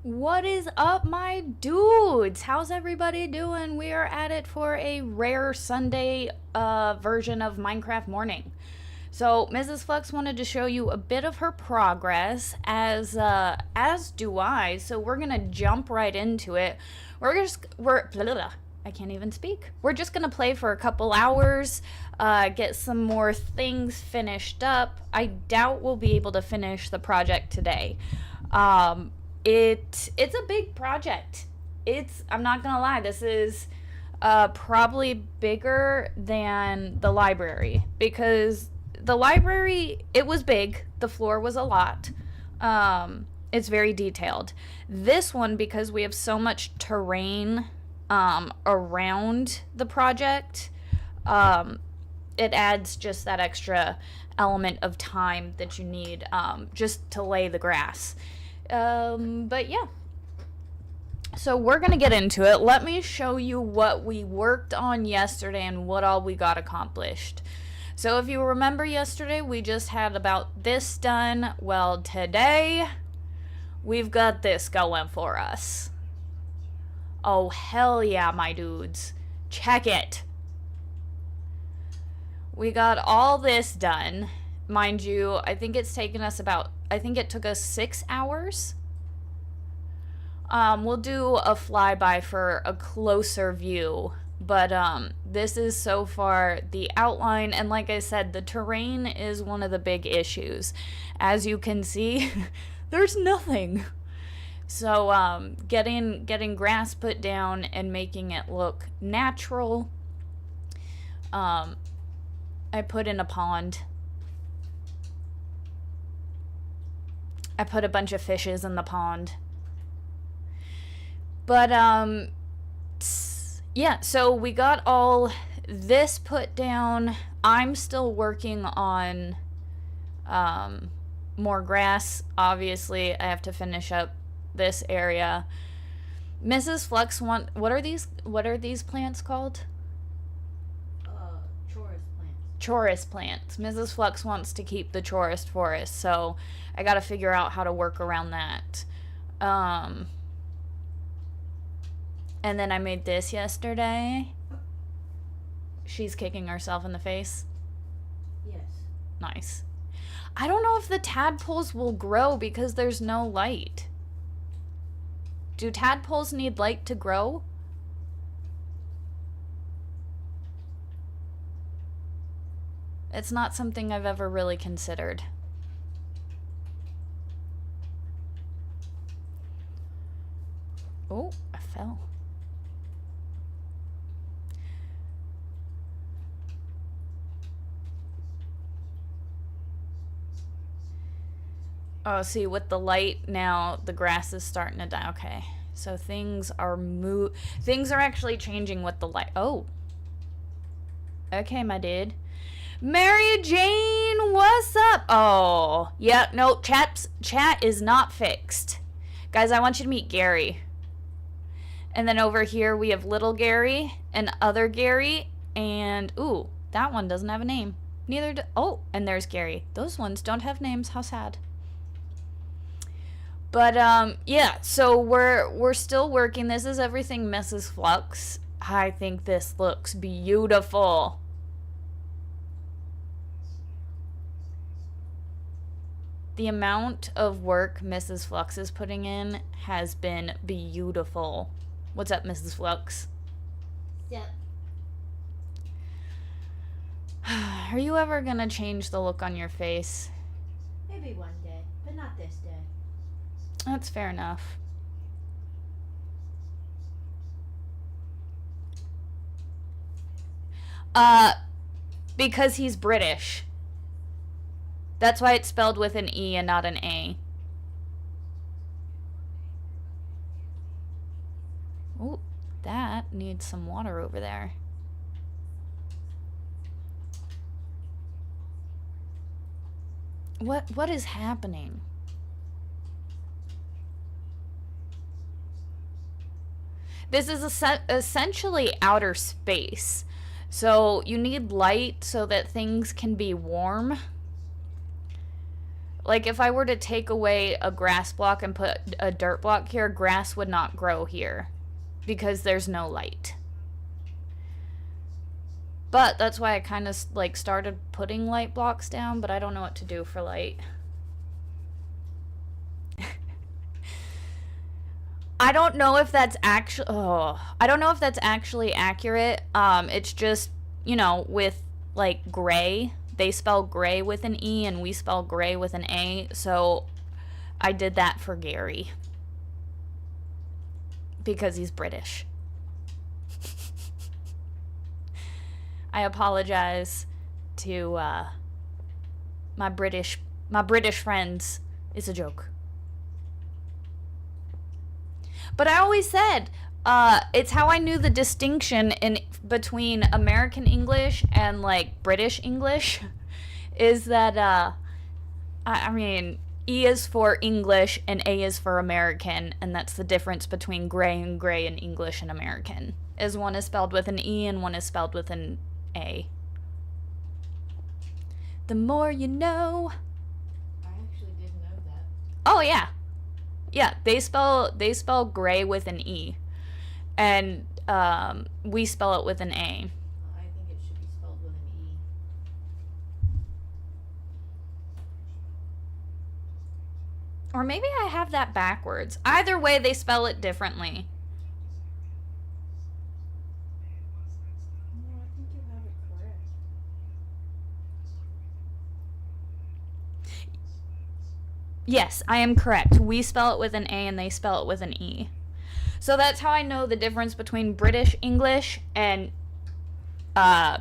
What is up, my dudes? How's everybody doing? We are at it for a rare Sunday version of Minecraft Morning. So, Mrs. Fluxx wanted to show you a bit of her progress, as do I. So, we're gonna jump right into it. I can't even speak. We're just gonna play for a couple hours, get some more things finished up. I doubt we'll be able to finish the project today. It's a big project. I'm not gonna lie, this is probably bigger than the library, because the library, it was big, the floor was a lot. It's very detailed. This one, because we have so much terrain around the project, it adds just that extra element of time that you need just to lay the grass. But yeah. So we're gonna get into it. Let me show you what we worked on yesterday and what all we got accomplished. So if you remember yesterday, we just had about this done. Well, today, we've got this going for us. Oh, hell yeah, my dudes. Check it. We got all this done. Mind you, I think it took us 6 hours. We'll do a flyby for a closer view, but this is so far the outline, and like I said, the terrain is one of the big issues. As you can see, there's nothing. So getting grass put down and making it look natural. I put in a pond. I put a bunch of fishes in the pond. But, yeah, so we got all this put down. I'm still working on, more grass. Obviously, I have to finish up this area. Mrs. Fluxx what are these plants called? Chorus plants. Mrs. Fluxx wants to keep the chorus forest, so I gotta figure out how to work around that. And then I made this yesterday. She's kicking herself in the face. Yes. Nice. I don't know if the tadpoles will grow because there's no light. Do tadpoles need light to grow? It's not something I've ever really considered. Oh, I fell. Oh, see, with the light now, the grass is starting to die. Okay, so things are actually changing with the light. Oh. Okay, my dude. Mary Jane, what's up? Oh, yeah, no, chat is not fixed. Guys, I want you to meet Gary. And then over here we have little Gary and other Gary. And, ooh, that one doesn't have a name. Oh, and there's Gary. Those ones don't have names. How sad. But, yeah, so we're still working. This is everything Mrs. Fluxx. I think this looks beautiful. The amount of work Mrs. Fluxx is putting in has been beautiful. What's up, Mrs. Fluxx? Yep. Are you ever gonna change the look on your face? Maybe one day, but not this day. That's fair enough. Because he's British. That's why it's spelled with an E and not an A. Ooh, that needs some water over there. What is happening? This is essentially outer space. So you need light so that things can be warm. like if I were to take away a grass block and put a dirt block here, grass would not grow here because there's no light. But that's why I kind of like started putting light blocks down, but I don't know what to do for light. I don't know if that's actually accurate. It's just, you know, with like gray, they spell gray with an E and we spell gray with an A, so I did that for Gary because he's British. I apologize to my British friends. It's a joke. But I always said it's how I knew the distinction between American English and like British English is that I mean, E is for English and A is for American, and that's the difference between gray in English and American. Is one is spelled with an E and one is spelled with an A. The more you know. I actually didn't know that. Oh yeah. Yeah, they spell gray with an E. And we spell it with an A. I think it should be spelled with an E. Or maybe I have that backwards. Either way, they spell it differently. No, I think you have it correct. Yes, I am correct. We spell it with an A and they spell it with an E. So that's how I know the difference between British English and the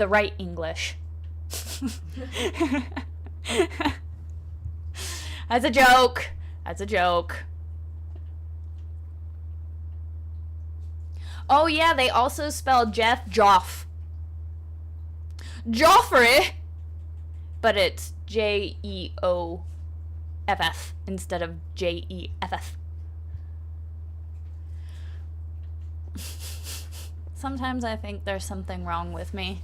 right English. That's a joke. That's a joke. Oh yeah, they also spell Jeff Joff. Joffrey. But it's Jeoff instead of Jeff. Sometimes I think there's something wrong with me.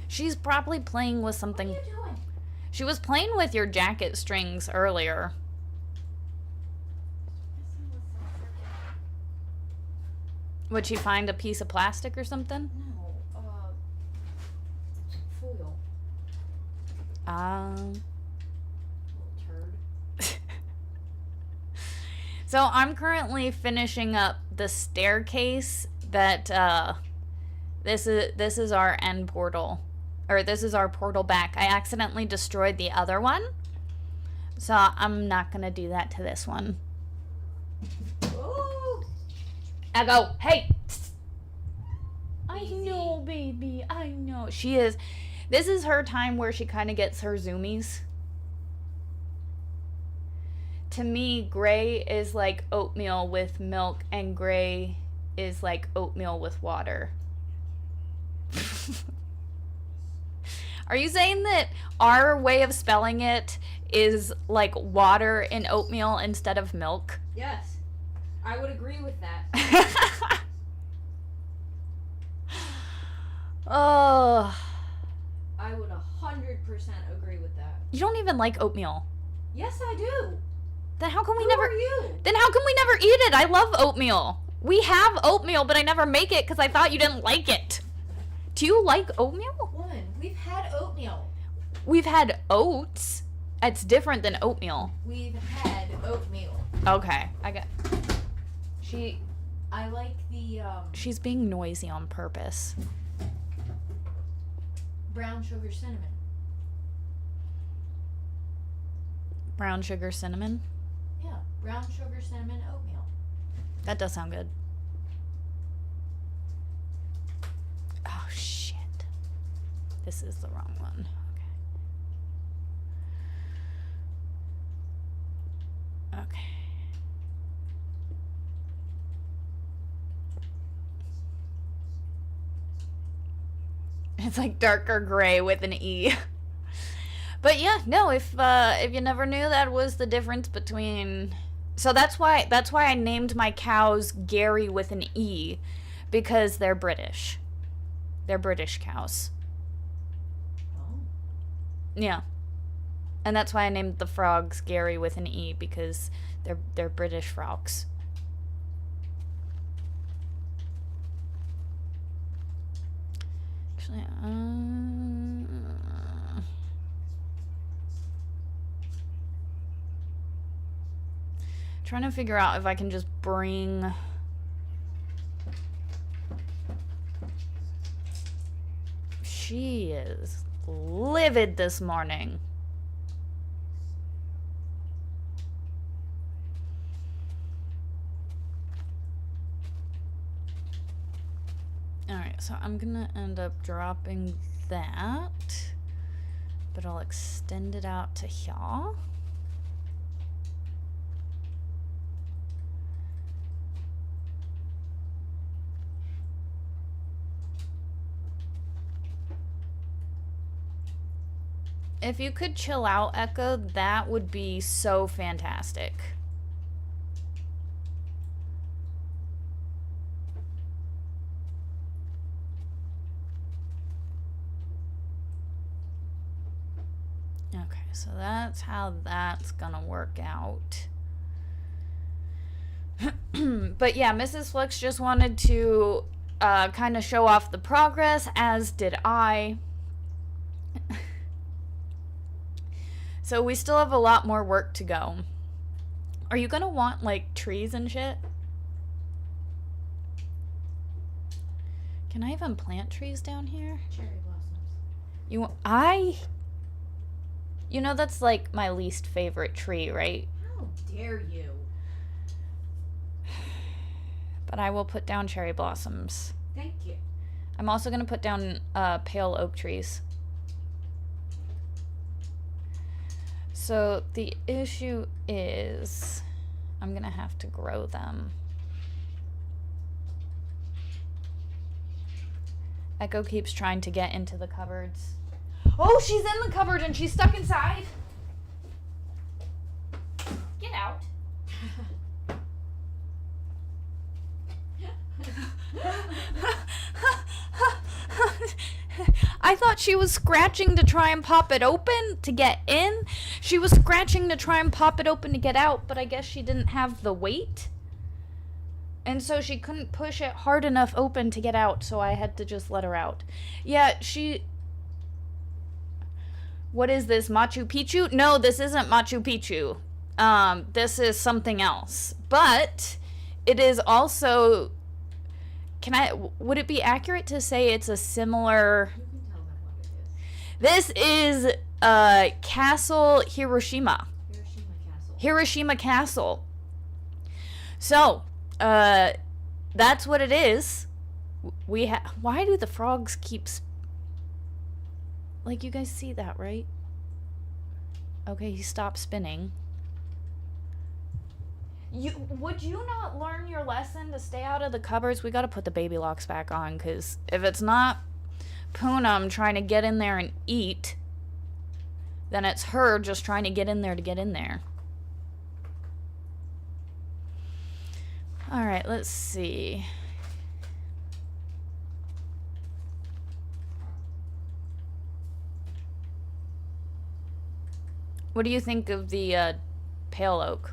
She's probably playing with something. What are you doing? She was playing with your jacket strings earlier. Would she find a piece of plastic or something? No, foil. Little turd. So I'm currently finishing up the staircase that this is our end portal, or this is our portal back. I accidentally destroyed the other one, so I'm not gonna do that to this one. Ooh. I go, hey. I Easy. know, baby. I know. She is. This is her time where she kind of gets her zoomies. To me, gray is like oatmeal with milk, and gray is like oatmeal with water. Are you saying that our way of spelling it is like water in oatmeal instead of milk? Yes, I would agree with that. Oh. I would 100% agree with that. You don't even like oatmeal. Yes, I do. Then how come we Who never... are you? Then how come we never eat it? I love oatmeal. We have oatmeal, but I never make it because I thought you didn't like it. Do you like oatmeal? Woman, we've had oatmeal. We've had oats. It's different than oatmeal. We've had oatmeal. Okay, I like the She's being noisy on purpose. brown sugar cinnamon. Brown sugar cinnamon. Yeah, brown sugar cinnamon oatmeal. That does sound good. Oh shit. This is the wrong one. Okay. Okay. It's like darker gray with an E. But yeah, no, if you never knew, that was the difference between... So that's why I named my cows Gary with an E, because they're British. They're British cows. Oh. Yeah. And that's why I named the frogs Gary with an E, because they're British frogs. Actually, trying to figure out if I can just bring... She is livid this morning. Alright, so I'm gonna end up dropping that, but I'll extend it out to here. If you could chill out, Echo, that would be so fantastic. Okay, so that's how that's gonna work out. But yeah, Mrs. Fluxx just wanted to kind of show off the progress, as did I. So we still have a lot more work to go. Are you gonna want, like, trees and shit? Can I even plant trees down here? Cherry blossoms. You know that's, like, my least favorite tree, right? How dare you? But I will put down cherry blossoms. Thank you. I'm also gonna put down pale oak trees. So the issue is I'm gonna have to grow them. Echo keeps trying to get into the cupboards. Oh, she's in the cupboard and she's stuck inside. Get out. I thought she was scratching to try and pop it open to get in. She was scratching to try and pop it open to get out, but I guess she didn't have the weight. And so she couldn't push it hard enough open to get out, so I had to just let her out. Yeah, What is this, Machu Picchu? No, this isn't Machu Picchu. This is something else. But it is also... Would it be accurate to say it's a similar... You can tell them what it is. This is Castle Hiroshima. Hiroshima Castle. So, that's what it is. Why do the frogs keep... Like, you guys see that, right? Okay, he stopped spinning. Would you not learn your lesson to stay out of the cupboards? We gotta put the baby locks back on, because if it's not Poonam trying to get in there and eat, then it's her just trying to get in there to get in there. Alright, let's see. What do you think of the pale oak?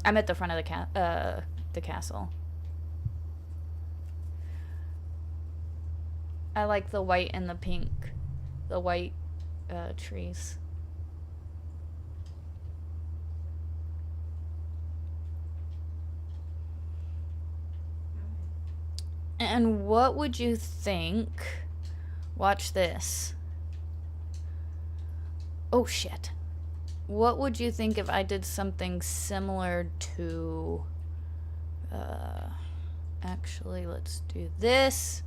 I'm at the front of the castle. I like the white and the pink. The white trees. And what would you think? Watch this. Oh shit. What would you think if I did something similar to... actually, let's do this.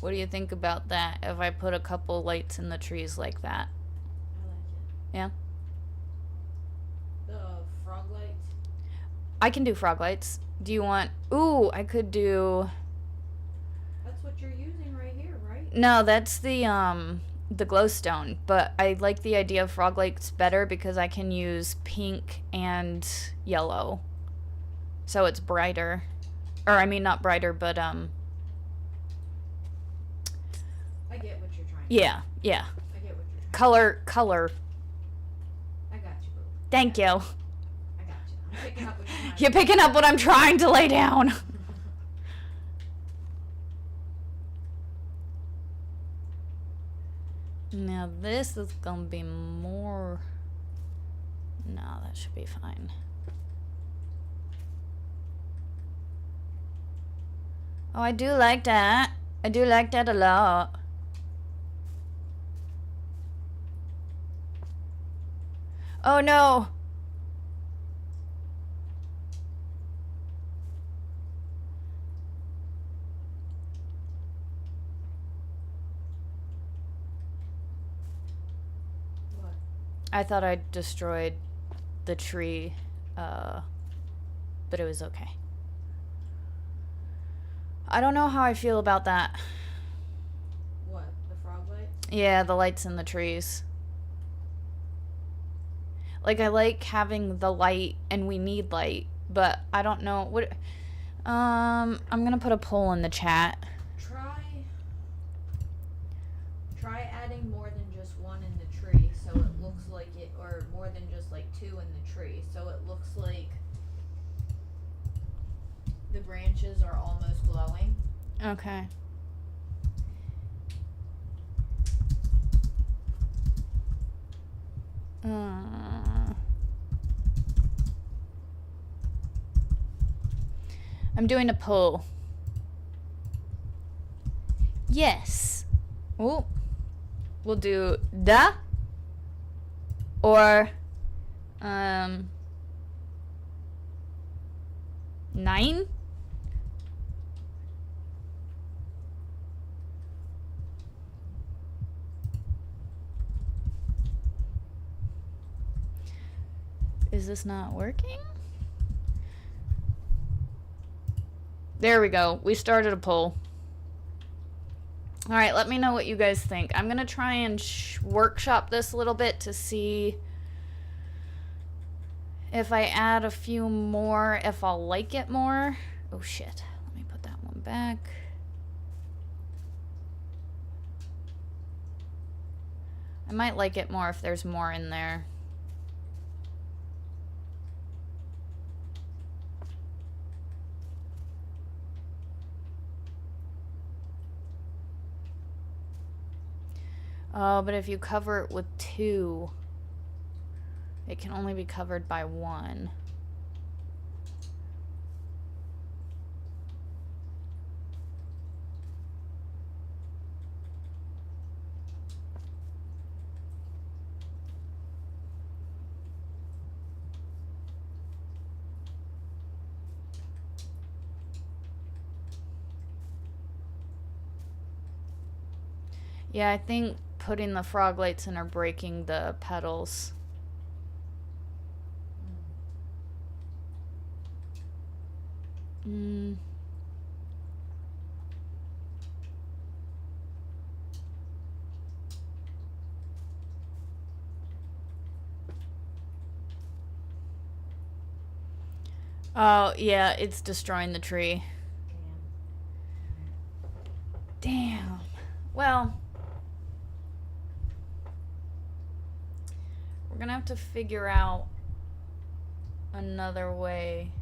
What do you think about that if I put a couple lights in the trees like that? I like it. Yeah? The frog lights. I can do frog lights. Do you want... Ooh, I could do... That's what you're using right here, right? No, that's the the glowstone, but I like the idea of frog lights better because I can use pink and yellow. So it's brighter. Or I mean not brighter, but I get what you're trying to yeah. I get what you're trying Color. I got you, boo. Thank you. I got you. I'm picking up what you're trying You're picking up what I'm trying to lay down. Now this is gonna be more... No, that should be fine. Oh, I do like that. I do like that a lot. Oh no! What? I thought I destroyed the tree, but it was okay. I don't know how I feel about that. What? The frog lights? Yeah, the lights in the trees. Like, I like having the light, and we need light, but I don't know what... I'm gonna put a poll in the chat. Try adding more than just one in the tree, so it looks like it, or more than just like two in the tree, so it looks like the branches are almost glowing. Okay. I'm doing a poll. Yes. Oh. We'll do da or 9. Is this not working? There we go. We started a poll. All right, let me know what you guys think. I'm going to try and workshop this a little bit to see if I add a few more, if I'll like it more. Oh, shit. Let me put that one back. I might like it more if there's more in there. Oh, but if you cover it with 2, it can only be covered by 1. Yeah, I think putting the frog lights in are breaking the petals. Oh, yeah, it's destroying the tree. Damn. Well, we're gonna have to figure out another way.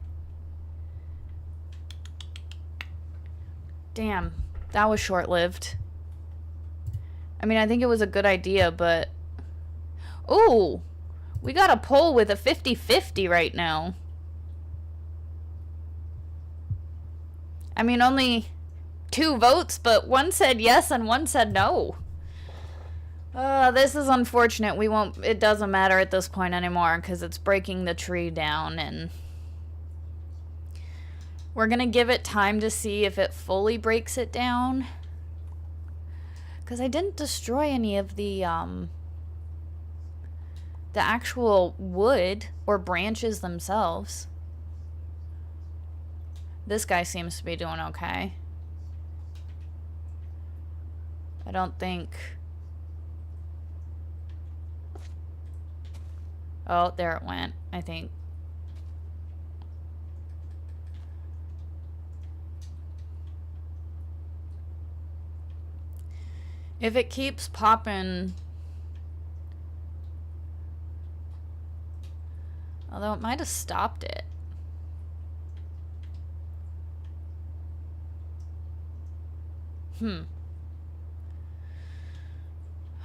Damn, that was short-lived. I mean, I think it was a good idea, but... Ooh! We got a poll with a 50-50 right now. I mean, only 2 votes, but one said yes and one said no. This is unfortunate. It doesn't matter at this point anymore because it's breaking the tree down, and we're gonna give it time to see if it fully breaks it down. Because I didn't destroy any of the actual wood or branches themselves. This guy seems to be doing okay. I don't think Oh, there it went, I think. If it keeps popping... Although it might have stopped it.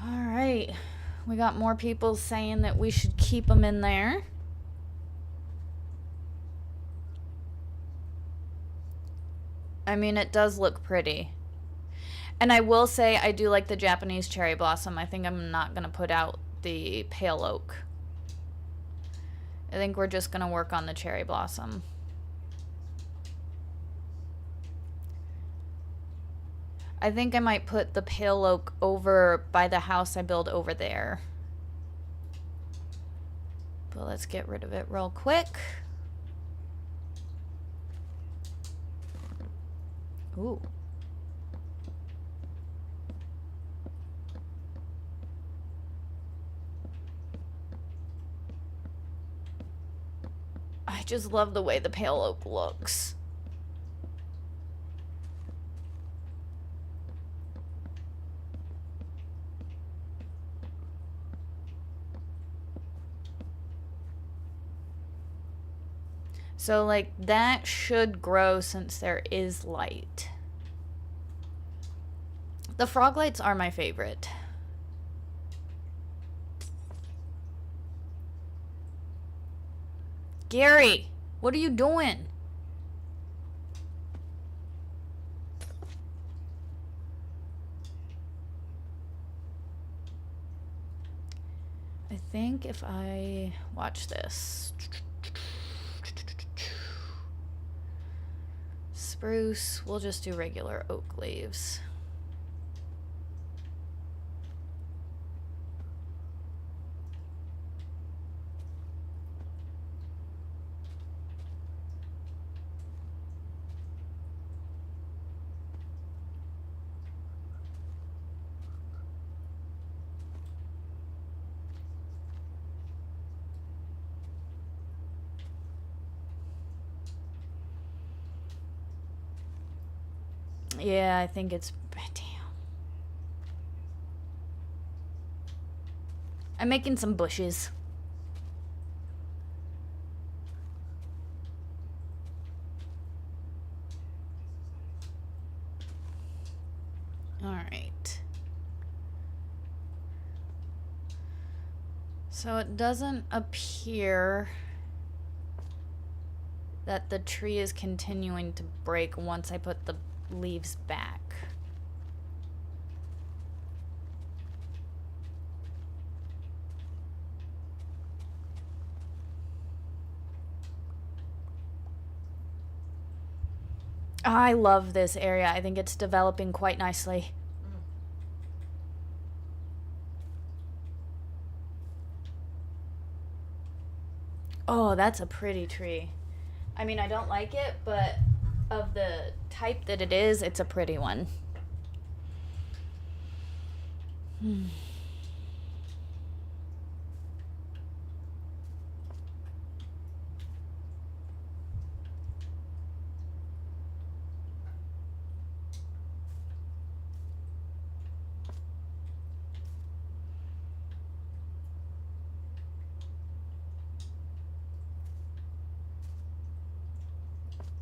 Alright. We got more people saying that we should keep them in there. I mean, it does look pretty. And I will say I do like the Japanese cherry blossom. I think I'm not going to put out the pale oak. I think we're just going to work on the cherry blossom. I think I might put the pale oak over by the house I build over there. But let's get rid of it real quick. Ooh. I just love the way the pale oak looks. So, like, that should grow since there is light. The frog lights are my favorite. Gary, what are you doing? I think if I watch this... Spruce, we'll just do regular oak leaves. Yeah, I think it's... Damn. I'm making some bushes. Alright. So it doesn't appear that the tree is continuing to break once I put the leaves back. I love this area. I think it's developing quite nicely. Oh, that's a pretty tree. I mean, I don't like it, but of the type that it is, it's a pretty one.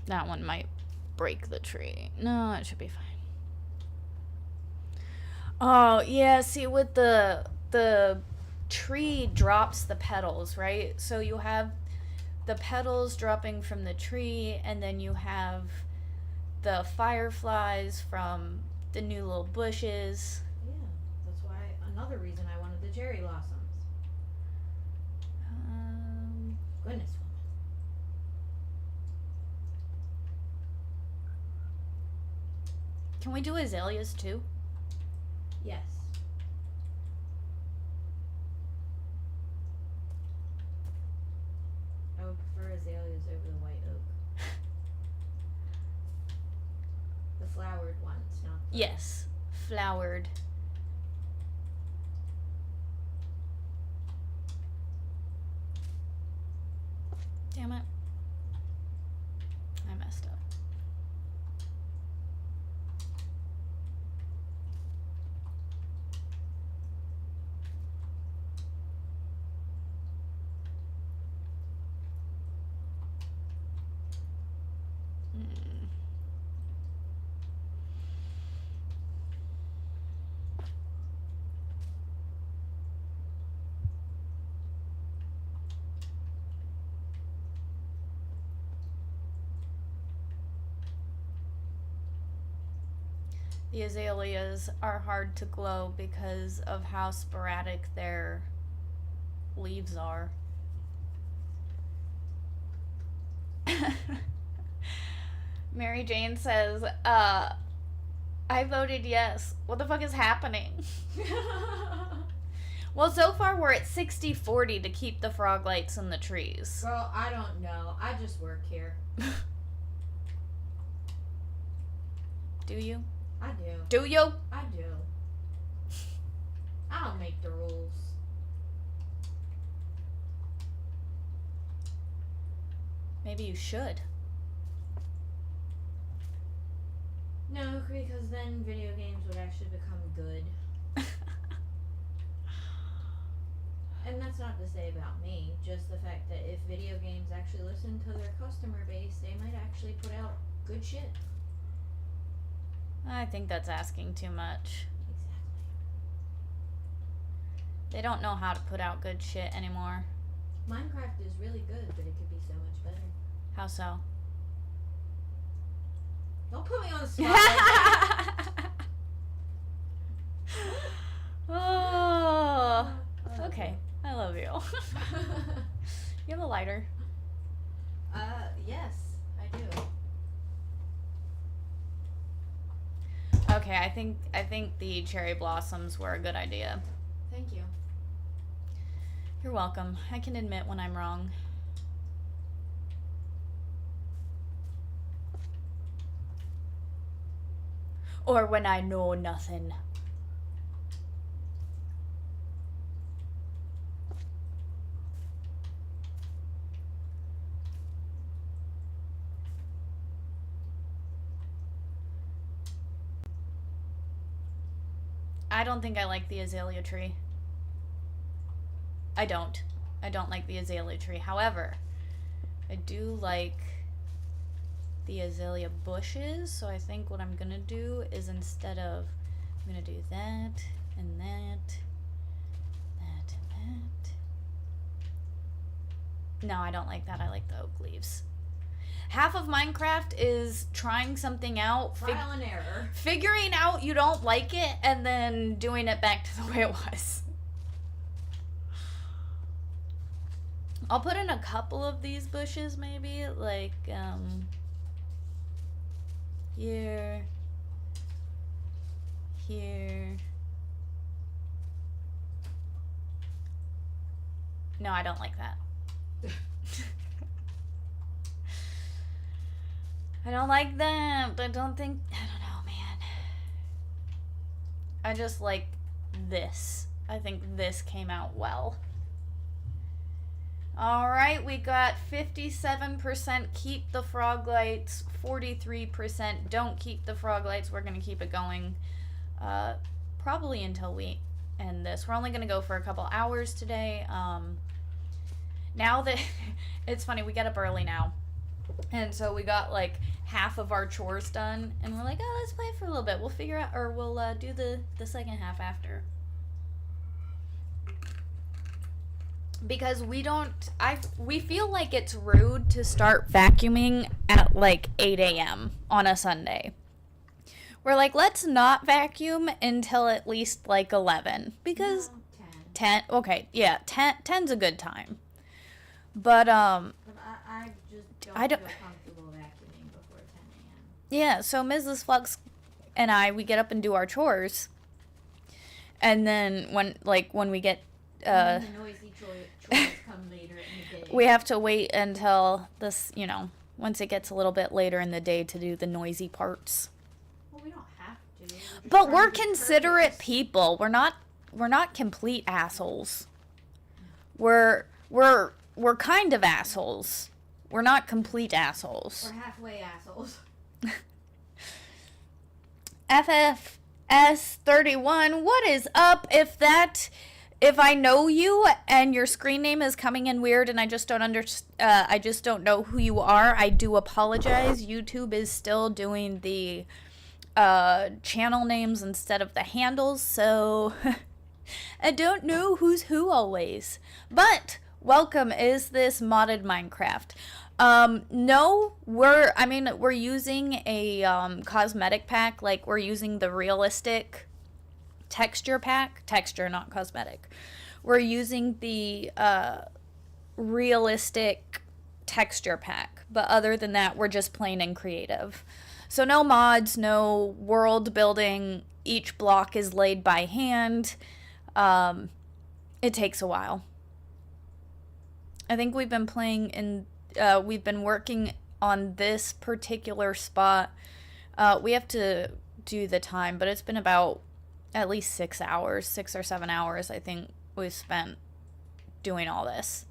That one might break the tree. No, it should be fine. Oh, yeah, see, with the tree drops the petals, right? So you have the petals dropping from the tree, and then you have the fireflies from the new little bushes. Yeah, that's why another reason I wanted the cherry blossoms. Goodness, woman. Can we do azaleas too? Yes. I would prefer azaleas over the white oak. The flowered ones, not the... Yes, flowered. Damn it. I messed up. The azaleas are hard to glow because of how sporadic their leaves are. Mary Jane says, I voted yes. What the fuck is happening? Well, so far we're at 60-40 to keep the frog lights in the trees. Girl, I don't know. I just work here. Do you? I do. Do you? I do. I don't make the rules. Maybe you should. No, because then video games would actually become good. And that's not to say about me, just the fact that if video games actually listen to their customer base, they might actually put out good shit. I think that's asking too much. Exactly. They don't know how to put out good shit anymore. Minecraft is really good, but it could be so much better. How so? Don't put me on the spot like that. Oh. Okay. I love you. You have a lighter. Yes, I do. Okay, I think the cherry blossoms were a good idea. Thank you. You're welcome. I can admit when I'm wrong. Or when I know nothing. I don't think I like the azalea tree. I don't like the azalea tree. However, I do like the azalea bushes, so I think what I'm gonna do is instead of, I'm gonna do that and that, that and that. No, I don't like that. I like the oak leaves. Half of Minecraft is trying something out, Trial and error. figuring out you don't like it, and then doing it back to the way it was. I'll put in a couple of these bushes, maybe, like, here, here. No, I don't like that. I don't like that. I don't know, man. I just like this. I think this came out well. Alright, we got 57% keep the frog lights, 43% don't keep the frog lights. We're going to keep it going probably until we end this. We're only going to go for a couple hours today. Now that, it's funny, we get up early now. And so we got like half of our chores done, and we're like, oh, let's play for a little bit. We'll figure out, or we'll do the second half after. Because we feel like it's rude to start vacuuming at like 8 a.m. on a Sunday. We're like, let's not vacuum until at least like 11. Because No, 10, okay, yeah, 10's a good time. But, I just I don't- feel comfortable vacuuming before 10 a.m. yeah, so Mrs. Fluxx and I, we get up and do our chores. And then when we get, And then the noisy chores come later in the day. we have to wait until this, once it gets a little bit later in the day to do the noisy parts. Well, we don't have to. just But trying we're to be considerate courteous. people. We're not complete assholes. We're kind of assholes. We're not complete assholes. We're halfway assholes. FFS31, what is up? If I know you and your screen name is coming in weird and I just don't know who you are, I do apologize. YouTube is still doing the channel names instead of the handles, so I don't know who's who always. But welcome. Is this modded Minecraft? No, we're using a cosmetic pack. Like, we're using the realistic texture pack. Texture, not cosmetic. We're using the realistic texture pack. But other than that, we're just plain and creative. So no mods, no world building. Each block is laid by hand. It takes a while. I think we've been we've been working on this particular spot. We have to do the time, but it's been about at least 6 hours, 6 or 7 hours, I think we've spent doing all this.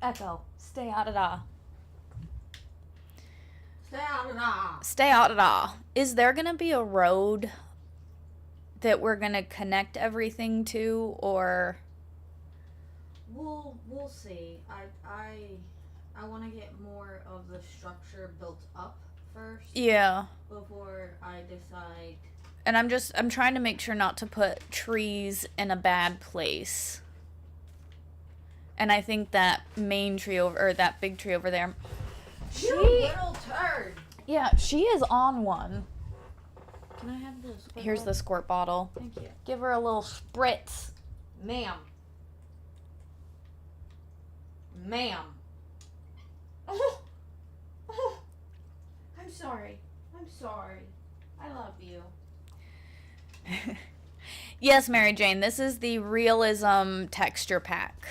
Echo, stay out of da. Stay out of da. Stay out of da. Is there gonna be a road that we're gonna connect everything to, or? We'll see. I want to get more of the structure built up first. Yeah. Before I decide. And I'm trying to make sure not to put trees in a bad place. And I think that main tree that big tree over there. You little turd. Yeah, she is on one. Can I have this? Here's the squirt bottle. Thank you. Give her a little spritz. Ma'am. Ma'am. I'm sorry. I'm sorry. I love you. Yes, Mary Jane, this is the realism texture pack.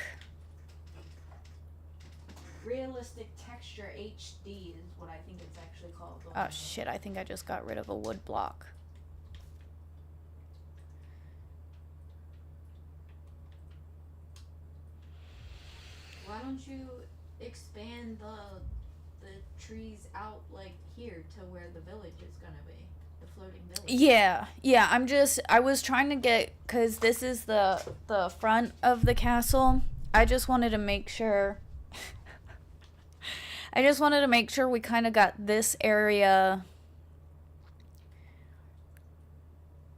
Realistic texture HD is what I think it's actually called. Oh shit, I think I just got rid of a wood block. Why don't you expand the trees out like here to where the village is gonna be? The floating village. Yeah, I was trying to get, cause this is the front of the castle. I just wanted to make sure we kind of got this area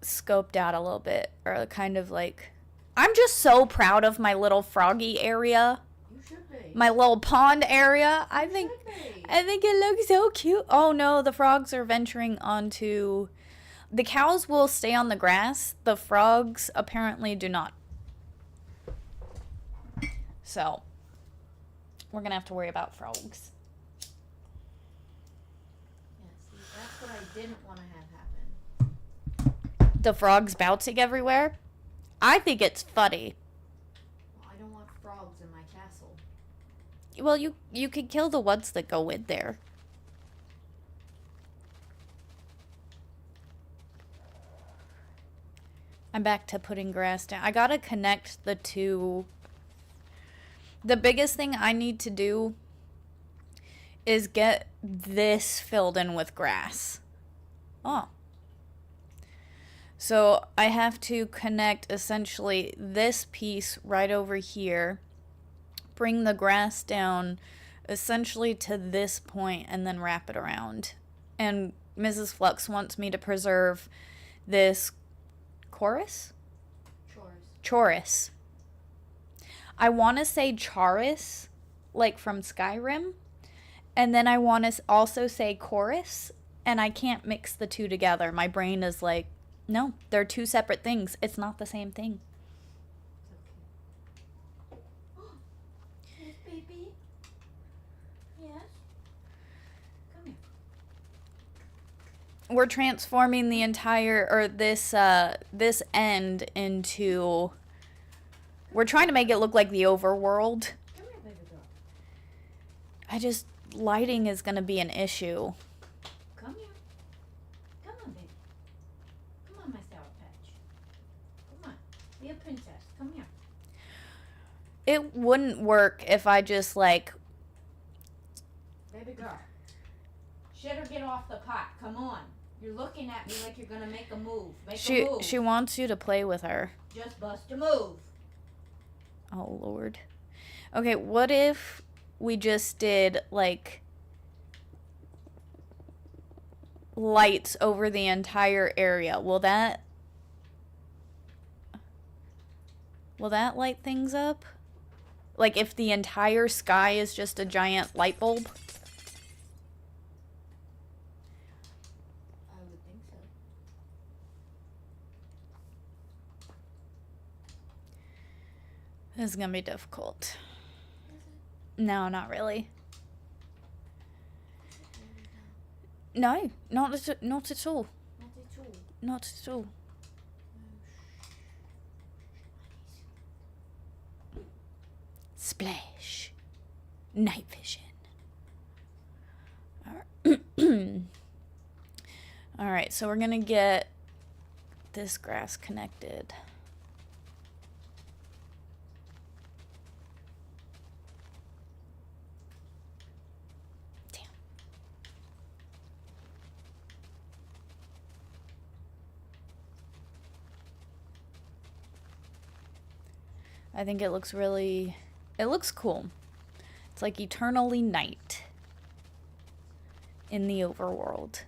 scoped out a little bit, or kind of like, I'm just so proud of my little froggy area. You should be. My little pond area. I think it looks so cute. Oh no, the frogs are venturing onto. The cows will stay on the grass. The frogs apparently do not. So, we're gonna have to worry about frogs. Yeah, see, that's what I didn't want to have happen. The frogs bouncing everywhere. I think it's funny. Well, I don't want frogs in my castle. Well, you could kill the ones that go in there. I'm back to putting grass down. I gotta connect the two. The biggest thing I need to do is get this filled in with grass. Oh. So I have to connect essentially this piece right over here, bring the grass down essentially to this point, and then wrap it around. And Mrs. Fluxx wants me to preserve this chorus. I want to say Charis, like from Skyrim, and then I want to also say chorus, and I can't mix the two together. My brain is like, no, they're two separate things. It's not the same thing. Okay. Yes, baby. Yes. Come here. We're transforming the entire, or this end into. We're trying to make it look like the overworld. Come here, baby girl. Lighting is gonna be an issue. Come here. Come on, baby. Come on, my Sour Patch. Come on. Be a princess. Come here. It wouldn't work if I just, like... Baby girl. Shit or get off the pot. Come on. You're looking at me like you're gonna make a move. Make a move. She wants you to play with her. Just bust a move. Oh, Lord. Okay, what if we just did, like... lights over the entire area? Will that light things up? Like if the entire sky is just a giant light bulb? I would think so. This is gonna be difficult. No, not really. No, not at all. Not at all. Not at all. Splash. Night vision. Alright, so we're gonna get this grass connected. Damn. I think it looks really... It looks cool. It's like eternally night in the overworld.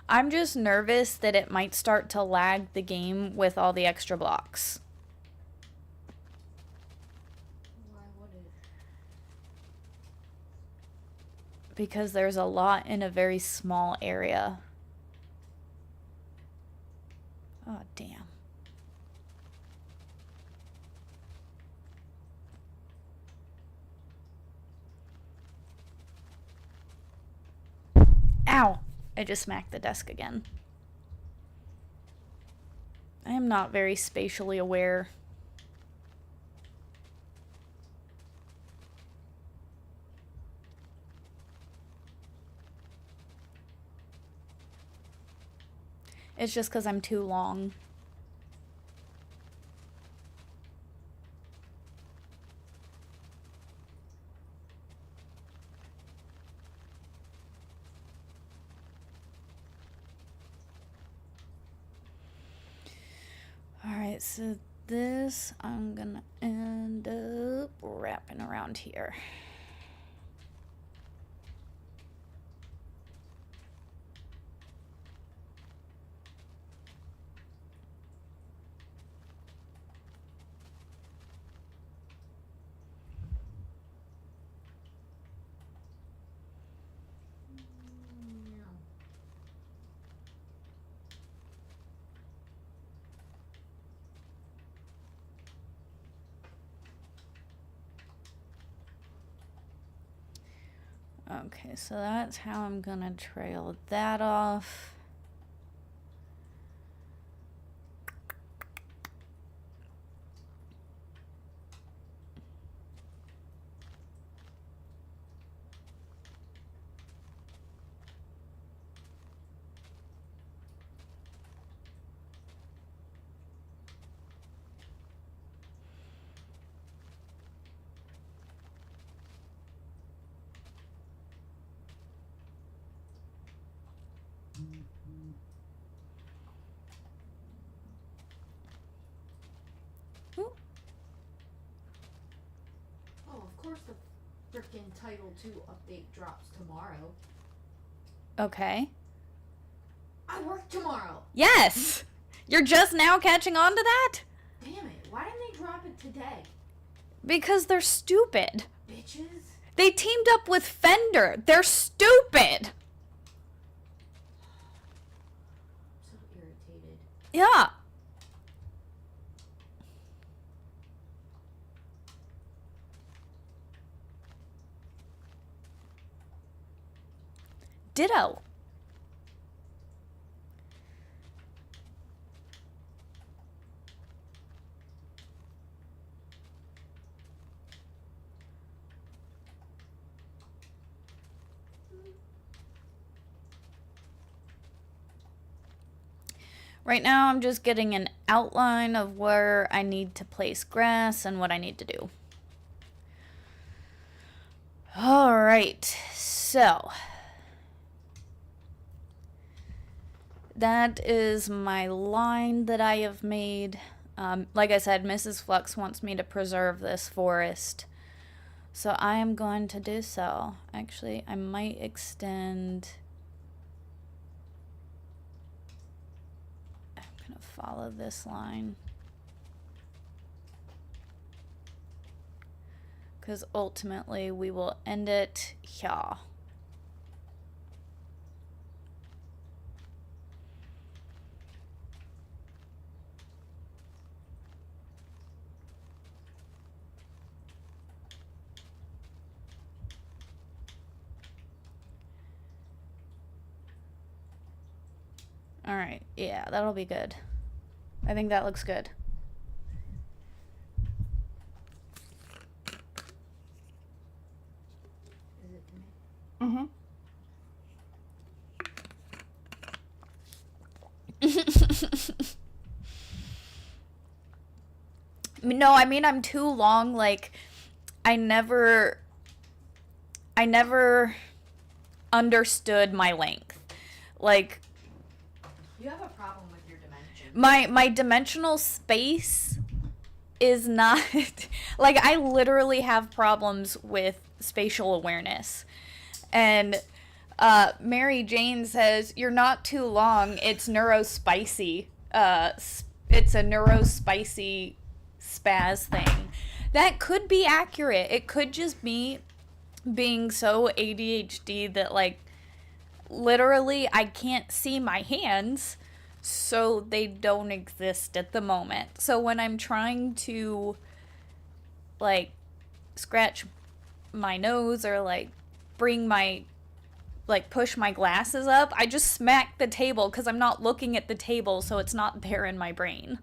I'm just nervous that it might start to lag the game with all the extra blocks. Why would it? Because there's a lot in a very small area. Oh, damn. Ow! I just smacked the desk again. I am not very spatially aware. It's just because I'm too long. Alright, so this I'm gonna end up wrapping around here. Okay, so that's how I'm gonna trail that off. Oh, of course the frickin' Title 2 update drops tomorrow. Okay. I work tomorrow! Yes! You're just now catching on to that? Damn it, why didn't they drop it today? Because they're stupid. Bitches. They teamed up with Fender. They're stupid. So irritated. Yeah. Ditto. Right now, I'm just getting an outline of where I need to place grass and what I need to do. All right, so that is my line that I have made. Like I said, Mrs. Fluxx wants me to preserve this forest, so I am going to do so. Actually, I might extend... I'm going to follow this line, because ultimately we will end it here. Alright, yeah, that'll be good. I think that looks good. Is it me? Mm-hmm. No, I mean, I'm too long. Like, I never understood my length. Like, You have a problem with your dimension. my dimensional space is not like, I literally have problems with spatial awareness. And Mary Jane says, "You're not too long. It's neurospicy. It's a neurospicy spaz thing." That could be accurate. It could just be being so ADHD that, like, literally I can't see my hands, so they don't exist at the moment. So when I'm trying to, like, scratch my nose or, like, bring my, like, push my glasses up, I just smack the table because I'm not looking at the table, so it's not there in my brain.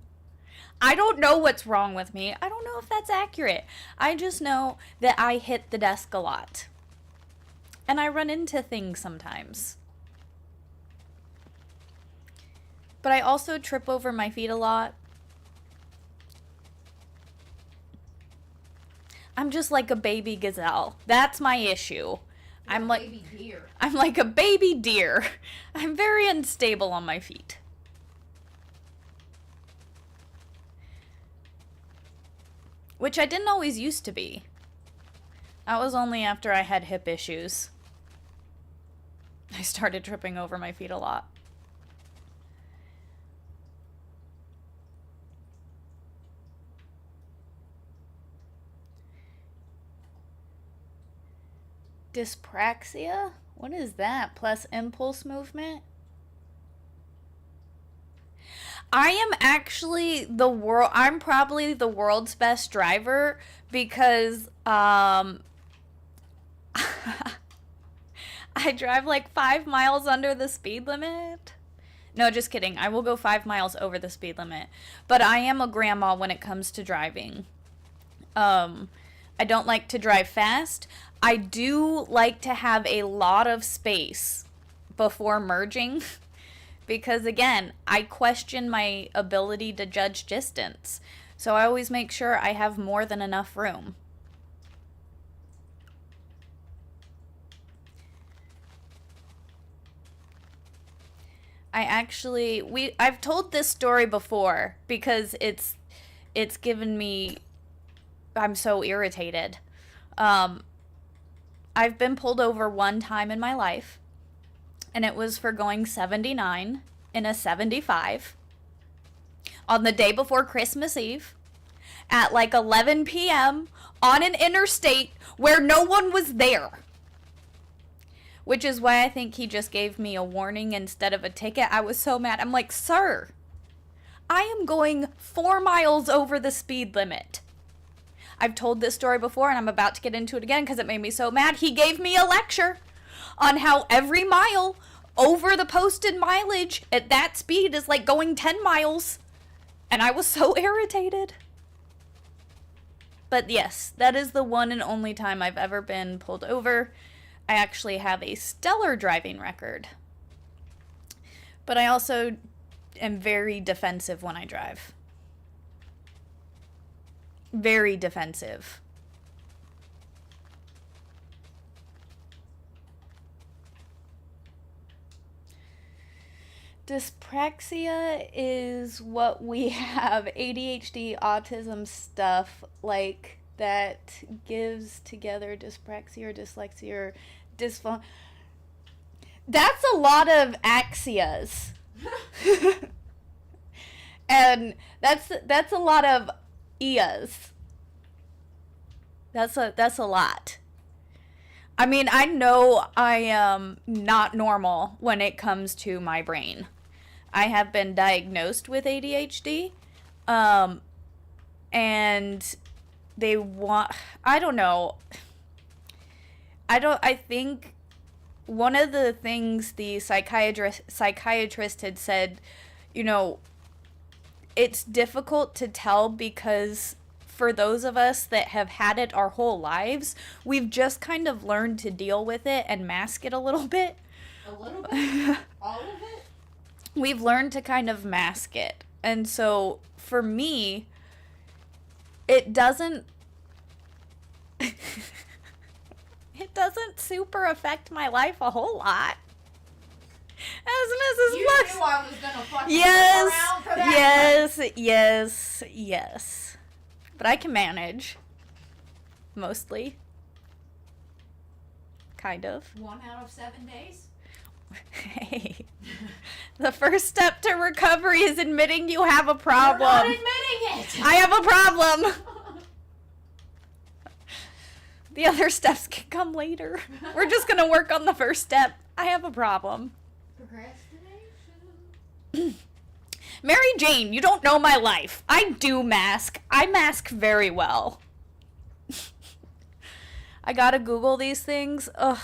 I don't know what's wrong with me. I don't know if that's accurate. I just know that I hit the desk a lot. And I run into things sometimes. But I also trip over my feet a lot. I'm just like a baby gazelle. That's my issue. I'm like baby deer. I'm like a baby deer. I'm very unstable on my feet. Which I didn't always used to be. That was only after I had hip issues. I started tripping over my feet a lot. Dyspraxia? What is that? Plus impulse movement? I am actually I'm probably the world's best driver because I drive like 5 miles under the speed limit. No, just kidding. I will go 5 miles over the speed limit. But I am a grandma when it comes to driving. I don't like to drive fast. I do like to have a lot of space before merging. Because, again, I question my ability to judge distance. So I always make sure I have more than enough room. I've told this story before because it's given me, I'm so irritated. I've been pulled over one time in my life. And it was for going 79 in a 75 on the day before Christmas Eve at like 11 p.m. on an interstate where no one was there. Which is why I think he just gave me a warning instead of a ticket. I was so mad. I'm like, "Sir, I am going 4 miles over the speed limit." I've told this story before and I'm about to get into it again because it made me so mad. He gave me a lecture on how every mile over the posted mileage at that speed is like going 10 miles. And I was so irritated. But yes, that is the one and only time I've ever been pulled over. I actually have a stellar driving record. But I also am very defensive when I drive. Very defensive. Dyspraxia is what we have. ADHD, autism stuff like that gives together dyspraxia or dyslexia or dysfunction. That's a lot of axias. And that's a lot of ias. That's a lot. I mean, I know I am not normal when it comes to my brain. I have been diagnosed with ADHD, and they want, I don't know. I think one of the things the psychiatrist had said, you know, it's difficult to tell because for those of us that have had it our whole lives, we've just kind of learned to deal with it and mask it a little bit. A little bit? All of it? We've learned to kind of mask it. And so for me, it doesn't it doesn't super affect my life a whole lot. As Mrs. You Fluxx. knew I was gonna fucking around for that. Yes. But I can manage. Mostly. Kind of. 1 out of 7 days? Hey. The first step to recovery is admitting you have a problem. You're not admitting it! I have a problem. The other steps can come later. We're just going to work on the first step. I have a problem. Procrastination. Mary Jane, you don't know my life. I do mask. I mask very well. I gotta Google these things. Ugh.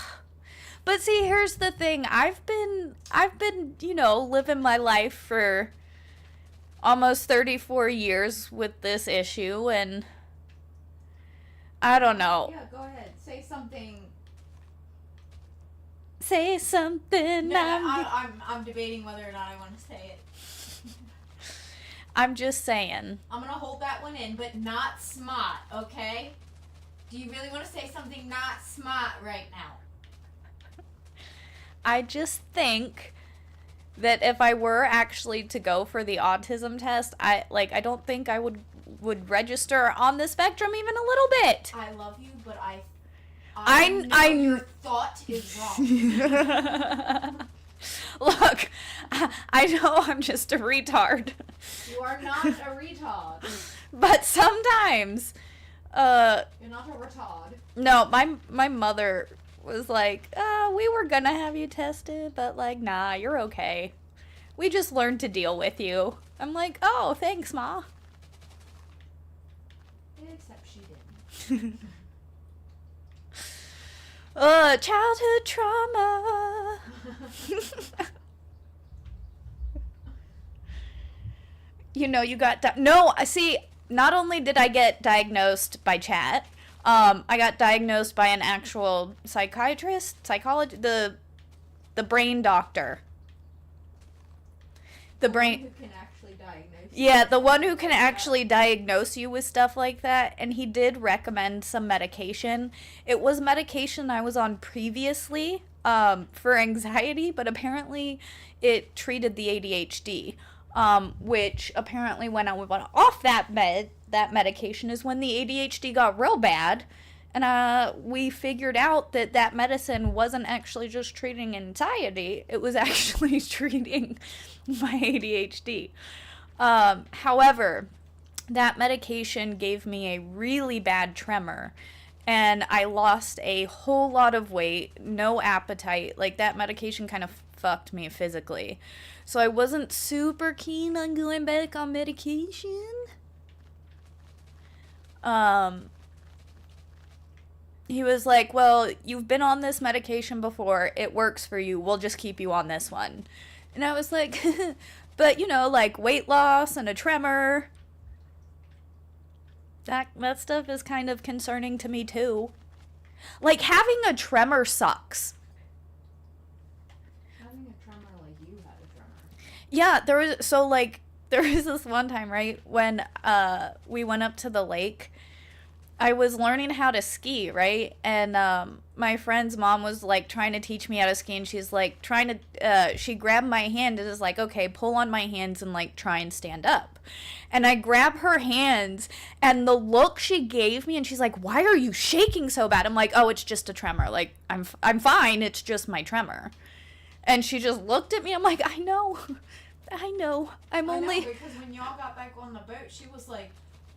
But see, here's the thing. I've been, you know, living my life for almost 34 years with this issue, and I don't know. Yeah, go ahead. Say something. Say something. No, I'm debating whether or not I want to say it. I'm just saying. I'm gonna hold that one in, but not smart, okay? Do you really want to say something not smart right now? I just think that if I were actually to go for the autism test, I don't think I would register on the spectrum even a little bit. I love you, but I know your thought is wrong. Look, I know I'm just a retard. You are not a retard. But sometimes, You're not a retard. no, my mother was like, we were gonna have you tested, but like, nah, you're okay. We just learned to deal with you. I'm like, oh, thanks, Ma. Except she didn't. Childhood trauma. You know, you got no. See, not only did I get diagnosed by chat, I got diagnosed by an actual psychiatrist, the brain doctor. The brain. Who can actually diagnose? Yeah, the one who can actually diagnose you with stuff like that, and he did recommend some medication. It was medication I was on previously for anxiety, but apparently it treated the ADHD, which apparently when I went off that medication is when the ADHD got real bad, and we figured out that medicine wasn't actually just treating anxiety, it was actually treating my ADHD. However, that medication gave me a really bad tremor, and I lost a whole lot of weight, no appetite. Like, that medication kind of fucked me physically. So I wasn't super keen on going back on medication. He was like, well, you've been on this medication before. It works for you. We'll just keep you on this one. And I was like, but, you know, like weight loss and a tremor, that stuff is kind of concerning to me too. Like, having a tremor sucks. Having a tremor like you had a tremor. Yeah, there was so like there was this one time, right, when we went up to the lake. I was learning how to ski, right? And my friend's mom was like trying to teach me how to ski, and she's like trying to she grabbed my hand and is like, "Okay, pull on my hands and like try and stand up." And I grab her hands, and the look she gave me, and she's like, "Why are you shaking so bad?" I'm like, "Oh, it's just a tremor. Like I'm fine. It's just my tremor." And she just looked at me. I'm like, "I know. I know. I'm only..." because when y'all got back on the boat, she was like,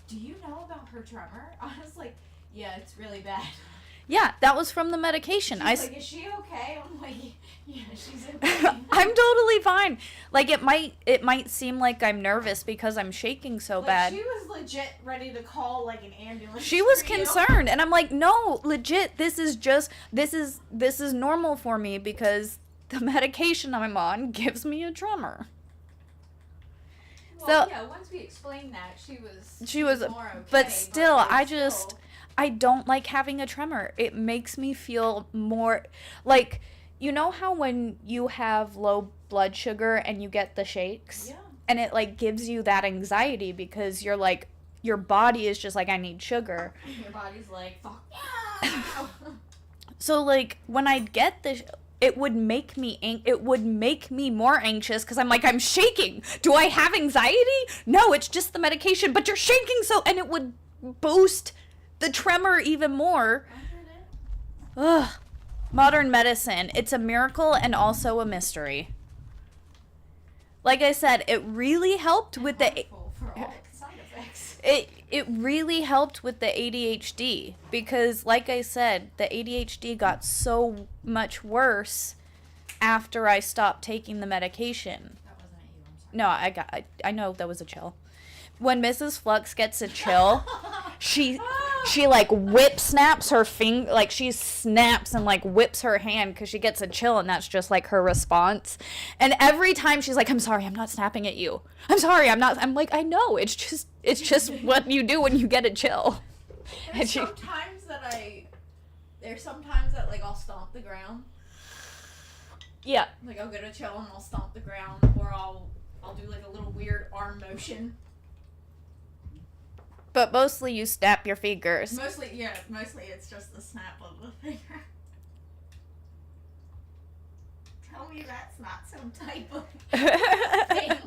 "Do you know about her tremor?" I was like, "Yeah, it's really bad." Yeah, that was from the medication. She's like, "Is she okay?" I'm like, "Yeah, she's okay." I'm totally fine. Like it might seem like I'm nervous because I'm shaking so like, bad. She was legit ready to call like an ambulance. She was concerned, and I'm like, "No, legit, this is normal for me because the medication I'm on gives me a tremor." Well, So yeah, once we explained that, she was more okay, but still, I don't like having a tremor. It makes me feel more like, you know how when you have low blood sugar and you get the shakes? Yeah. And it like gives you that anxiety because you're like, your body is just like, I need sugar. Your body's like, fuck yeah. So like when I get this, it would make me more anxious because I'm like, I'm shaking. Do I have anxiety? No, it's just the medication, but you're shaking and it would boost the tremor even more. Ugh. Modern medicine. It's a miracle and also a mystery. Like I said, it really helped with the... For all side effects. It really helped with the ADHD because, like I said, the ADHD got so much worse after I stopped taking the medication. That wasn't you, I'm sorry. No, I know that was a chill. When Mrs. Fluxx gets a chill, she like whip snaps her finger, like she snaps and like whips her hand because she gets a chill, and that's just like her response. And every time she's like, "I'm sorry, I'm not snapping at you. I'm sorry, I'm not." I'm like, "I know, it's just what you do when you get a chill." And sometimes there's sometimes that like I'll stomp the ground. Yeah. Like I'll get a chill and I'll stomp the ground, or I'll do like a little weird arm motion. But mostly you snap your fingers. Mostly it's just the snap of the finger. Tell me that's not some type of thing.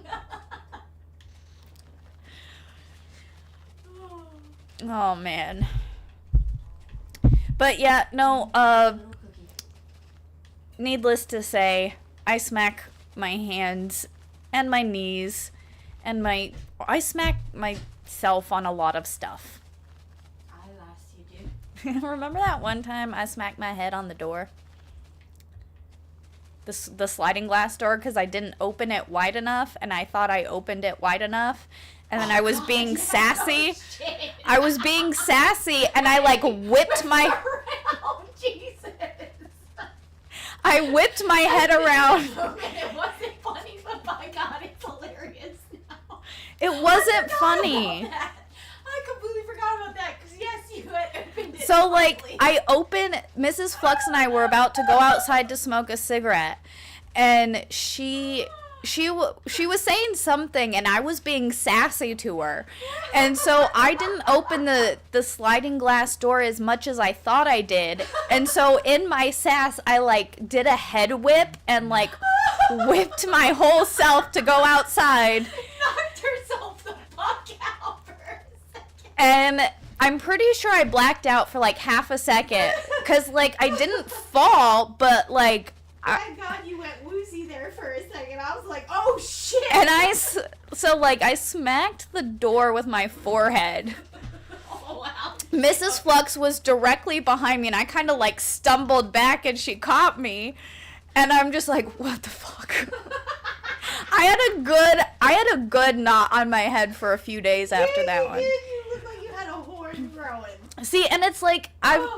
Oh man. But yeah, no, needless to say, I smack my hands and my knees and I smack myself on a lot of stuff. I lost you, dude. Remember that one time I smacked my head on the door? The sliding glass door, because I didn't open it wide enough, and I thought I opened it wide enough, and then I was being sassy. I was being sassy, and I like whipped my... Jesus. I whipped my head around. It wasn't funny, but by God, it's hilarious now. It wasn't funny. I completely forgot about that, because yes, you had opened it. So, like, properly. I opened... Mrs. Fluxx and I were about to go outside to smoke a cigarette, and she was saying something, and I was being sassy to her. And so I didn't open the sliding glass door as much as I thought I did. And so in my sass, I, like, did a head whip and, like, whipped my whole self to go outside. Knocked herself the fuck out for a second. And I'm pretty sure I blacked out for, like, half a second. Because, like, I didn't fall, but, like... Thank God you went woozy there for a second. I was like, oh shit. And I smacked the door with my forehead. Oh, wow. Mrs. Fluxx was directly behind me, and I kind of like stumbled back, and she caught me. And I'm just like, what the fuck? I had a good knot on my head for a few days after that one. You look like you had a horn growing. See, and it's like I've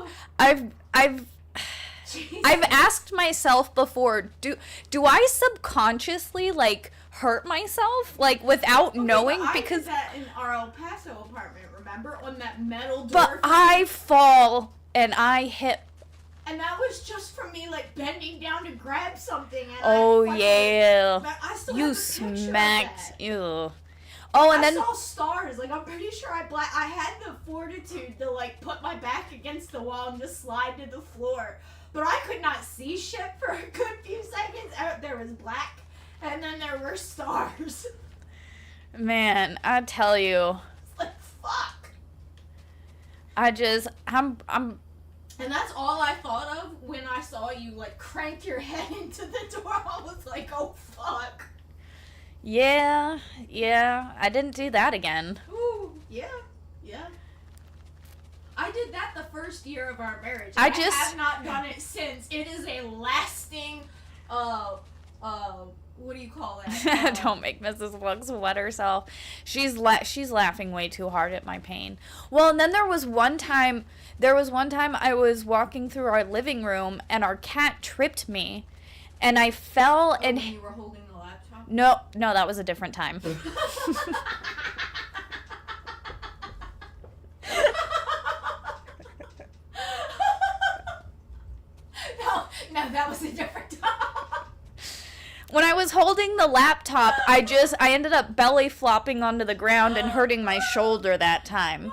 asked myself before, do I subconsciously like hurt myself like without knowing? Because I did that in our El Paso apartment, remember, on that metal door. But I fall and I hit And that was just from me, like, bending down to grab something. And Oh, I yeah. I still You have the picture smacked. of that. Ew. Oh, and I then saw stars. Like, I'm pretty sure I had the fortitude to, like, put my back against the wall and just slide to the floor. But I could not see shit for a good few seconds. There was black, and then there were stars. man, I tell you, It's like, fuck. I'm And that's all I thought of when I saw you, like, crank your head into the door. I was like, oh, fuck. yeah, I didn't do that again. Ooh, yeah. I did that the first year of our marriage. I have not done it since. It is a lasting, what do you call that? Don't make Mrs. Fluxx wet herself. She's laughing way too hard at my pain. Well, and then there was one time I was walking through our living room and our cat tripped me, and I fell and when you were holding the laptop? No, that was a different time. No, that was a different time. When I was holding the laptop, I ended up belly flopping onto the ground and hurting my shoulder that time.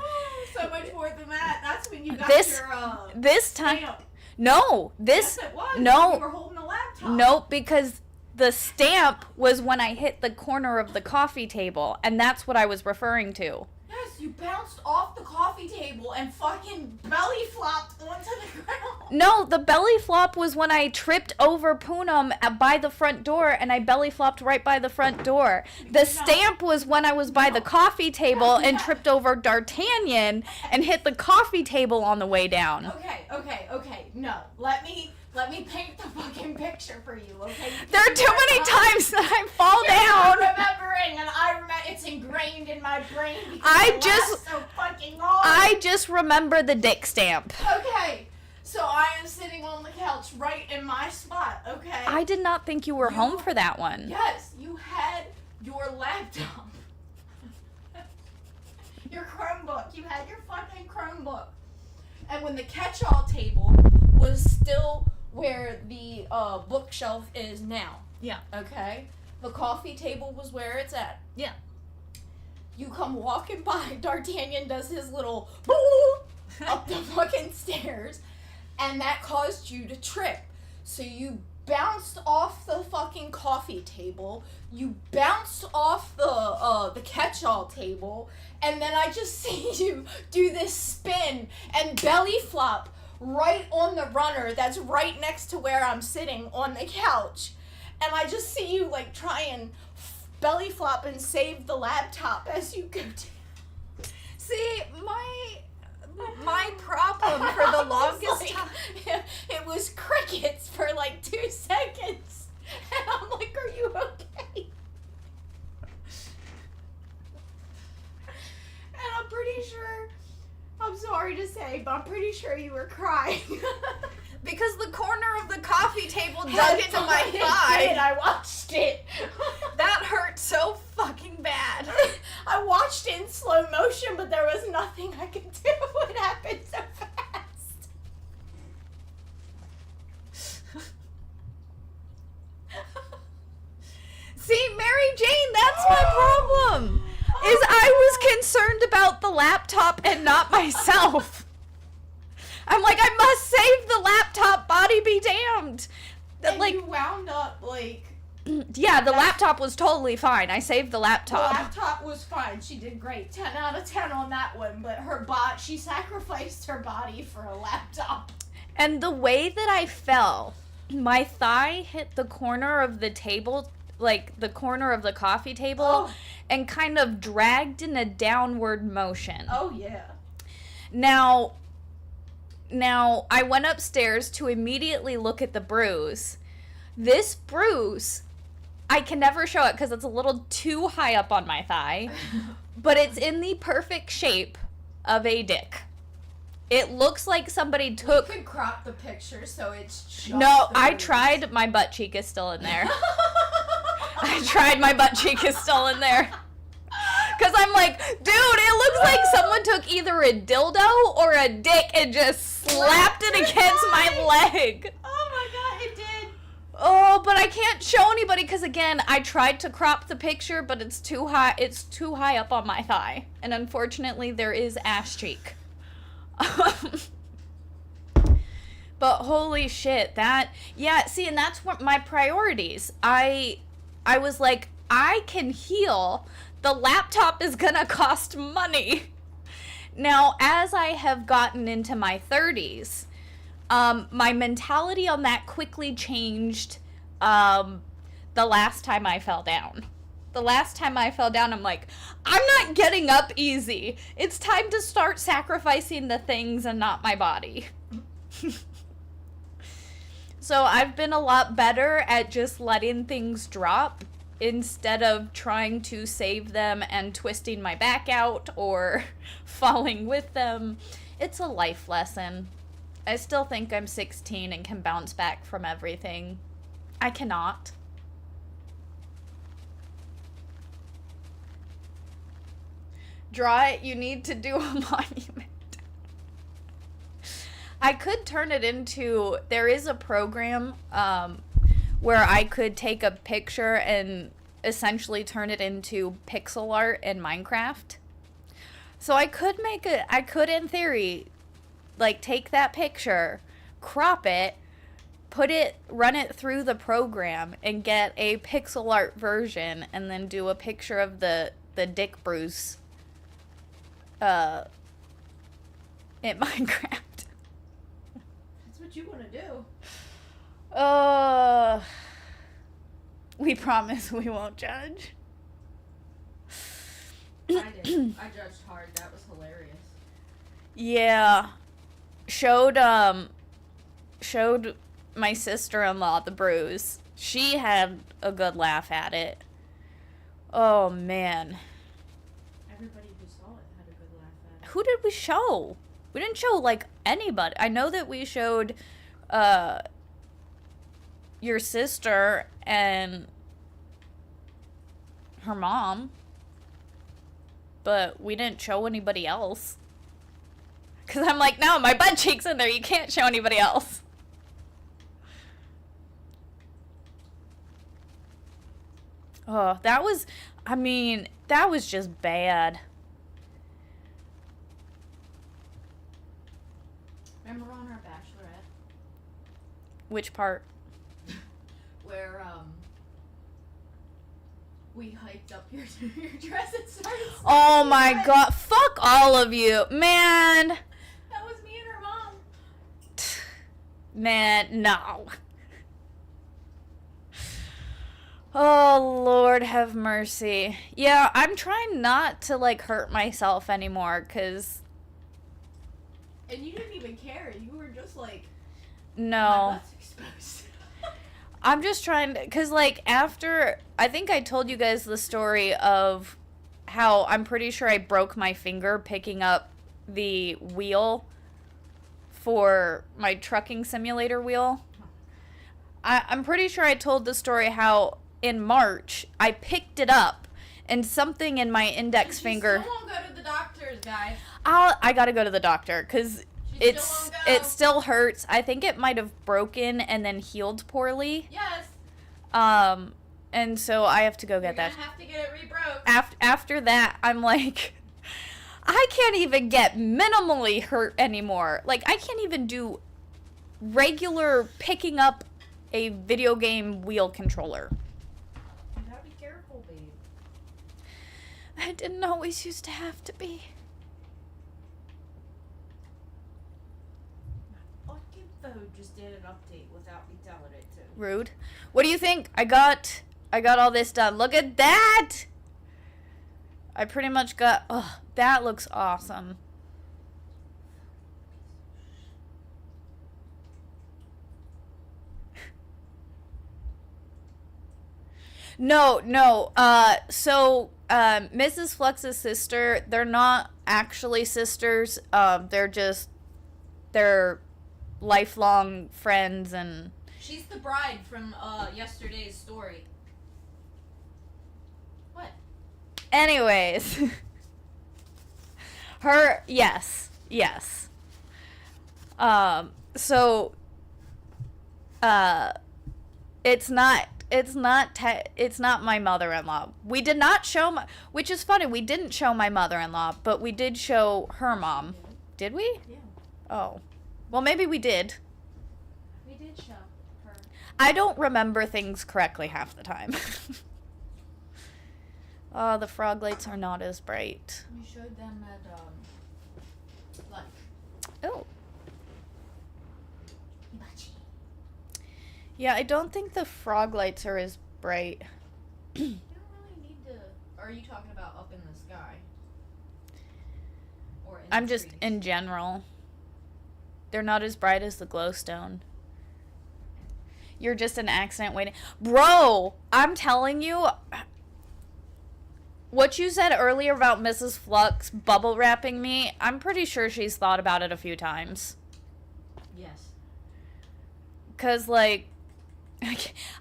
So much more than that. That's when you got this time. stamp. No, Yes, it was. no. You were holding the laptop. Nope, because the stamp was when I hit the corner of the coffee table, and that's what I was referring to. Yes, you bounced off the coffee table and fucking belly flopped onto the ground. No, the belly flop was when I tripped over Poonam by the front door, and I belly flopped right by the front door. The stamp was when I was by the coffee table and tripped over D'Artagnan and hit the coffee table on the way down. Okay. No, let me paint the fucking picture for you, okay? There are too many times that I fall down. I'm remembering, and I remember it's ingrained in my brain because I it just- lasts so fucking long. I just remember the dick stamp. Okay, so I am sitting on the couch right in my spot, okay? I did not think you were home for that one. Yes, you had your laptop. Your Chromebook. You had your fucking Chromebook. And when the catch-all table was still where the bookshelf is now. Yeah. Okay? The coffee table was where it's at. Yeah. You come walking by, D'Artagnan does his little up the fucking stairs, and that caused you to trip. So you bounced off the fucking coffee table, you bounced off the catch-all table, and then I just see you do this spin and belly flop right on the runner that's right next to where I'm sitting on the couch. And I just see you, like, try and belly flop and save the laptop as you go down. See, my problem for the longest time. It was crickets for like 2 seconds. And I'm like, are you okay? And I'm pretty sure, I'm sorry to say, but I'm pretty sure you were crying. Because the corner of the coffee table dug It into my did. thigh. I watched it. That hurt so fucking bad. I watched it in slow motion, but there was nothing I could do. It happened so fast. See, Mary Jane, that's my problem. Is I was concerned about the laptop and not myself. I'm like, I must save the laptop, body be damned. And Like, you wound up like... yeah, the laptop was totally fine. I saved the The laptop. laptop was fine. She did great. 10 out of 10 on that one. But she sacrificed her body for a laptop. And the way that I fell, my thigh hit the corner of the table, like the corner of the coffee table, and kind of dragged in a downward motion. Oh, yeah. Now, I went upstairs to immediately look at the bruise. This bruise, I can never show it because it's a little too high up on my thigh, but it's in the perfect shape of a dick. It looks like somebody took... You could crop the picture so it's just No, the I bruise. tried. My butt cheek is still in there. I tried. My butt cheek is still in there. Because I'm like, dude, it looks like someone took either a dildo or a dick and just slapped it against my leg. Oh my god, it did. Oh, but I can't show anybody because, again, I tried to crop the picture, but it's too high. It's too high up on my thigh. And unfortunately, there is ass cheek. But holy shit, see, and that's what my priorities. I was like, I can heal. The laptop is gonna cost money. Now, as I have gotten into my 30s, my mentality on that quickly changed the last time I fell down. The last time I fell down, I'm like, I'm not getting up easy. It's time to start sacrificing the things and not my body. So I've been a lot better at just letting things drop instead of trying to save them and twisting my back out or falling with them. It's a life lesson. I still think I'm 16 and can bounce back from everything. I cannot. Draw it, you need to do a monument. I could turn it into, there is a program where I could take a picture and essentially turn it into pixel art in Minecraft. So I could in theory, like, take that picture, crop it, run it through the program and get a pixel art version and then do a picture of the Dick Bruce in Minecraft. What you want to do? We promise we won't judge. I did. I judged hard. That was hilarious. Yeah. Showed my sister-in-law the bruise. She had a good laugh at it. Oh, man. Everybody who saw it had a good laugh at it. Who did we show? We didn't show, like, anybody. I know that we showed your sister and her mom, but we didn't show anybody else. Because I'm like, no, my butt cheek's in there. You can't show anybody else. Oh, that was just bad. Remember on our Bachelorette? Which part? Where, we hiked up your dress and started Oh my god. Fuck all of you. Man. That was me and her mom. Man, no. Oh, Lord have mercy. Yeah, I'm trying not to, like, hurt myself anymore, because... And you didn't even care. You were just like... No. My butt's exposed. I'm just trying to... Because, like, after... I think I told you guys the story of how I'm pretty sure I broke my finger picking up the wheel for my trucking simulator wheel. I'm pretty sure I told the story how in March I picked it up and something in my index finger... Still won't go to the doctors, guys. I gotta go to the doctor because it still hurts. I think it might have broken and then healed poorly. Yes. And so I have to go get that. You're gonna have to get it rebroke. After that, I'm like, I can't even get minimally hurt anymore. Like, I can't even do regular picking up a video game wheel controller. You gotta be careful, babe. I didn't always used to have to be. My fucking phone just did an update without me telling it to. Rude. What do you think? I got all this done. Look at that! I pretty much got... Oh, that looks awesome. No. So, Mrs. Fluxx's sister, they're not actually sisters. They're lifelong friends and... She's the bride from, yesterday's story. What? Anyways. Yes. So, it's not my mother-in-law. We did not show which is funny, we didn't show my mother-in-law, but we did show her mom. Did we? Yeah. Oh. Well, maybe we did. We did show her. I don't remember things correctly half the time. Oh, the frog lights are not as bright. We showed them at lunch. Oh. Hibachi. Yeah, I don't think the frog lights are as bright. You don't really need to. Are you talking about up in the sky? Or in I'm the just trees? in general. They're not as bright as the glowstone. You're just an accident waiting. Bro, I'm telling you, what you said earlier about Mrs. Fluxx bubble wrapping me, I'm pretty sure she's thought about it a few times. Yes. Because, like,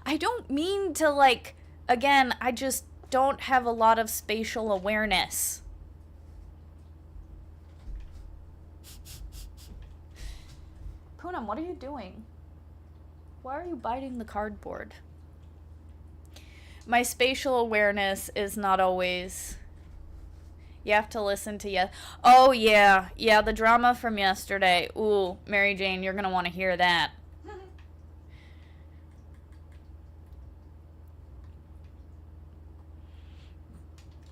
I don't mean to, like, again, I just don't have a lot of spatial awareness. Poonam, what are you doing? Why are you biting the cardboard? My spatial awareness is not always... You have to listen to Oh, yeah. Yeah, the drama from yesterday. Ooh, Mary Jane, you're going to want to hear that.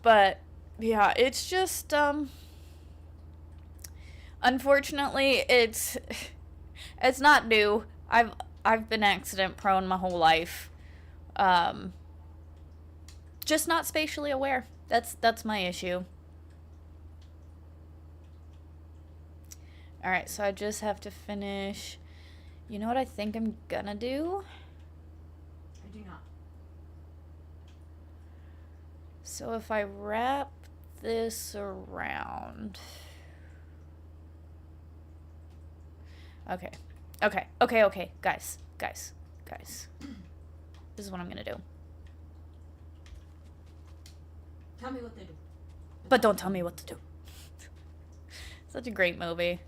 But, yeah, it's just, unfortunately, it's not new. I've been accident prone my whole life. Just not spatially aware. That's my issue. All right, so I just have to finish. You know what I think I'm gonna do? I do not. So if I wrap this around. Okay. Guys. This is what I'm gonna do. Tell me what to do. But don't tell me what to do. Such a great movie.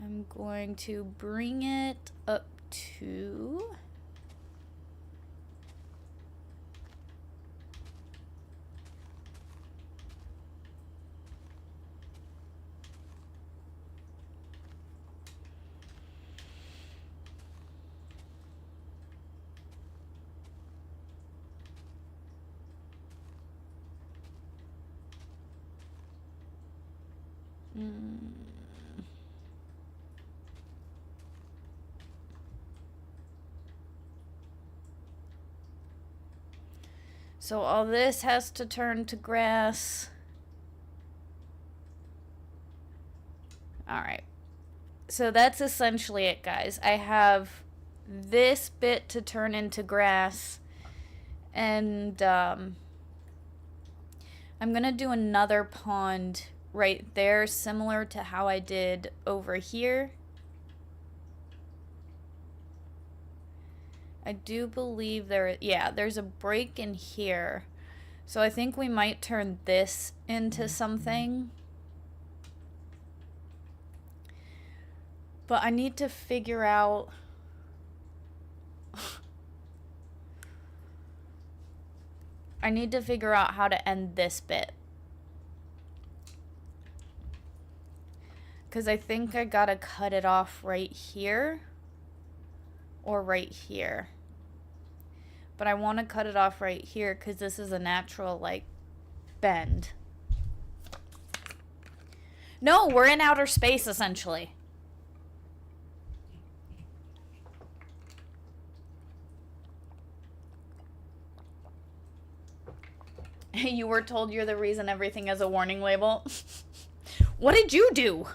I'm going to bring it up to... So all this has to turn to grass. Alright. So that's essentially it, guys. I have this bit to turn into grass. And I'm going to do another pond right there, similar to how I did over here. I do believe there's a break in here. So I think we might turn this into something. But I need to figure out... I need to figure out how to end this bit. Because I think I gotta cut it off right here. Or right here. But I want to cut it off right here because this is a natural, like, bend. No, we're in outer space, essentially. You were told you're the reason everything has a warning label. What did you do?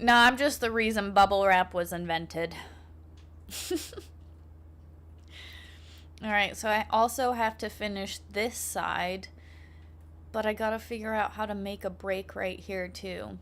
No, I'm just the reason bubble wrap was invented. Alright, so I also have to finish this side. But I gotta figure out how to make a break right here, too.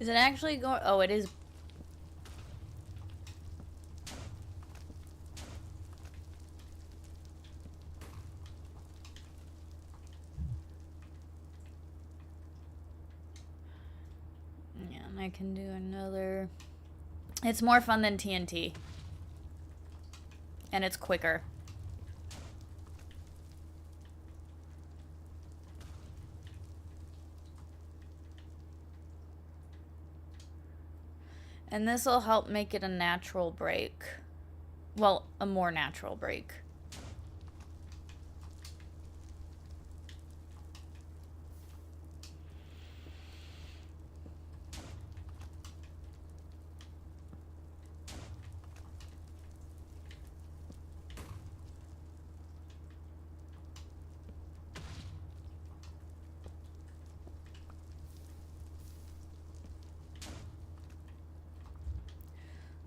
Is it actually going? Oh, it is. Yeah, and I can do another. It's more fun than TNT. And it's quicker. And this will help make it a natural break. Well, a more natural break.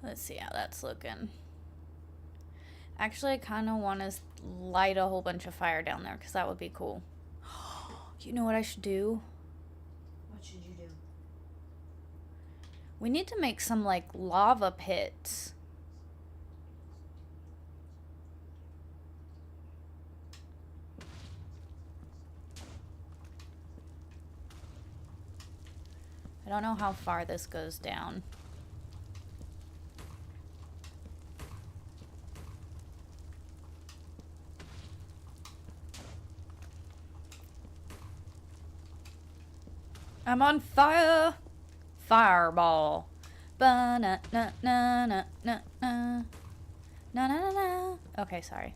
Let's see how that's looking. Actually, I kind of want to light a whole bunch of fire down there because that would be cool. You know what I should do? What should you do? We need to make some, like, lava pits. I don't know how far this goes down. I'm on fire. Fireball. Ba na na na na na na na na na. Okay, sorry.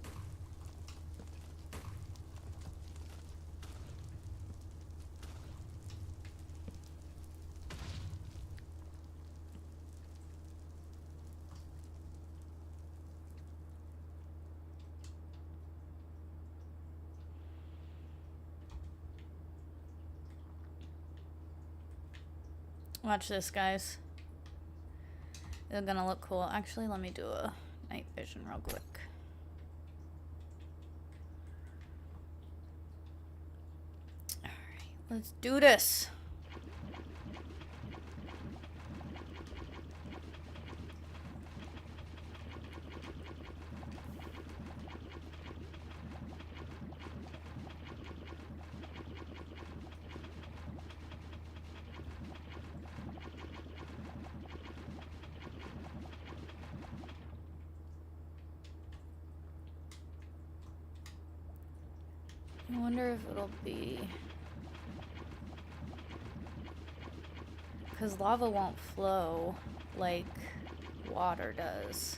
Watch this, guys. It's gonna look cool. Actually, let me do a night vision real quick. Alright, let's do this. I wonder if it'll be... Because lava won't flow like water does.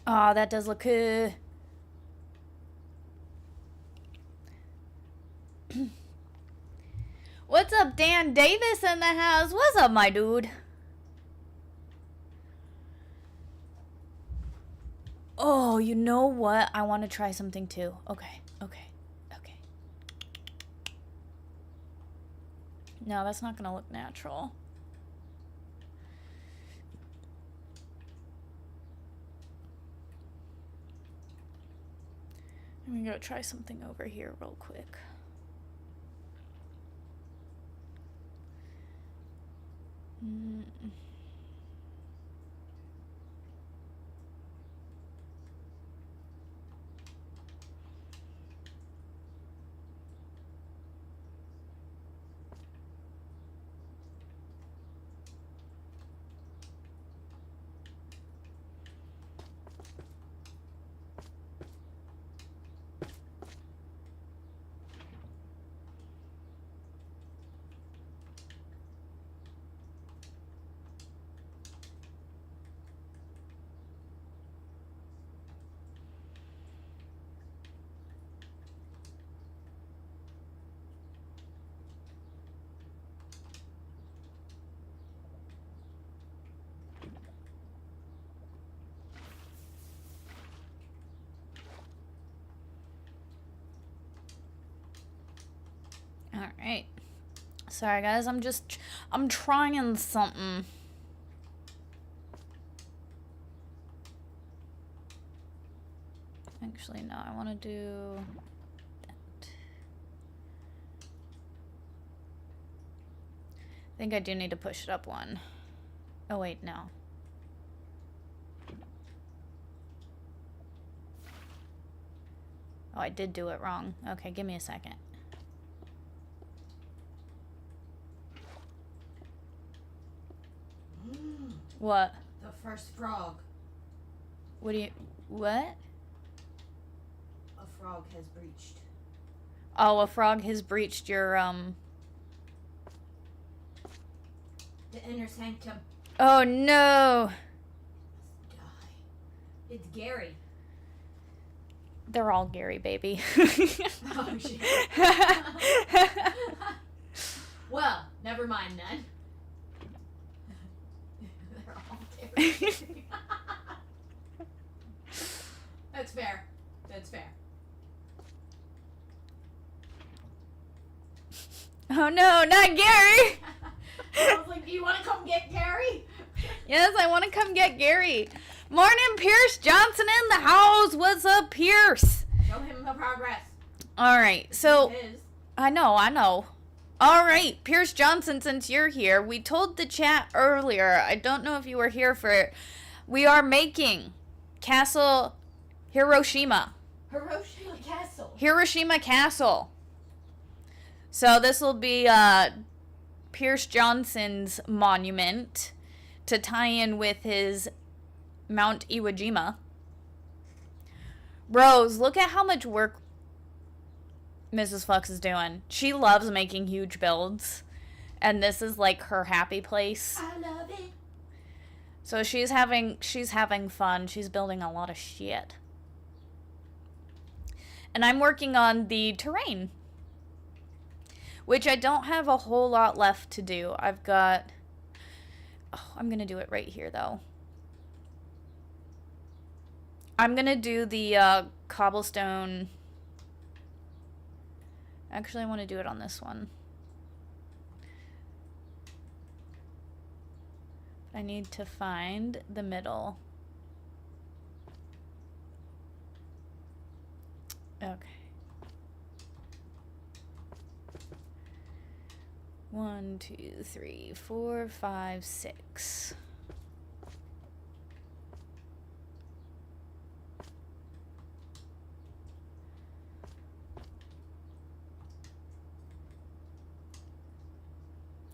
Oh, that does look good. What's up, Dan Davis in the house? What's up, my dude? Oh, you know what? I want to try something too. Okay, okay. No, that's not gonna look natural. I'm gonna go try something over here real quick. Alright. Sorry guys, I'm trying something. Actually, no, I want to do that. I think I do need to push it up one. Oh wait, no. Oh, I did do it wrong. Okay, give me a second. What? The first frog. What? A frog has breached. Oh, a frog has breached your, The inner sanctum. Oh, no. Die. It's Gary. They're all Gary, baby. Oh, shit. Well, never mind then. They're all Gary. That's fair. That's fair. Oh, no, not Gary. I was like, do you want to come get Gary? Yes, I want to come get Gary. Morning, Pierce Johnson in the house. What's up, Pierce? Show him the progress. All right, so His. I know. All right, Pierce Johnson, since you're here, we told the chat earlier. I don't know if you were here for it. We are making Castle Hiroshima. Hiroshima Castle. So this will be Pierce Johnson's monument to tie in with his Mount Iwo Jima. Bros, look at how much work Mrs. Fluxx is doing. She loves making huge builds, and this is like her happy place. I love it. So she's having fun. She's building a lot of shit. And I'm working on the terrain, which I don't have a whole lot left to do. I've got... Oh, I'm going to do it right here, though. I'm going to do the cobblestone... Actually, I want to do it on this one. I need to find the middle. Okay. 1, 2, 3, 4, 5, 6.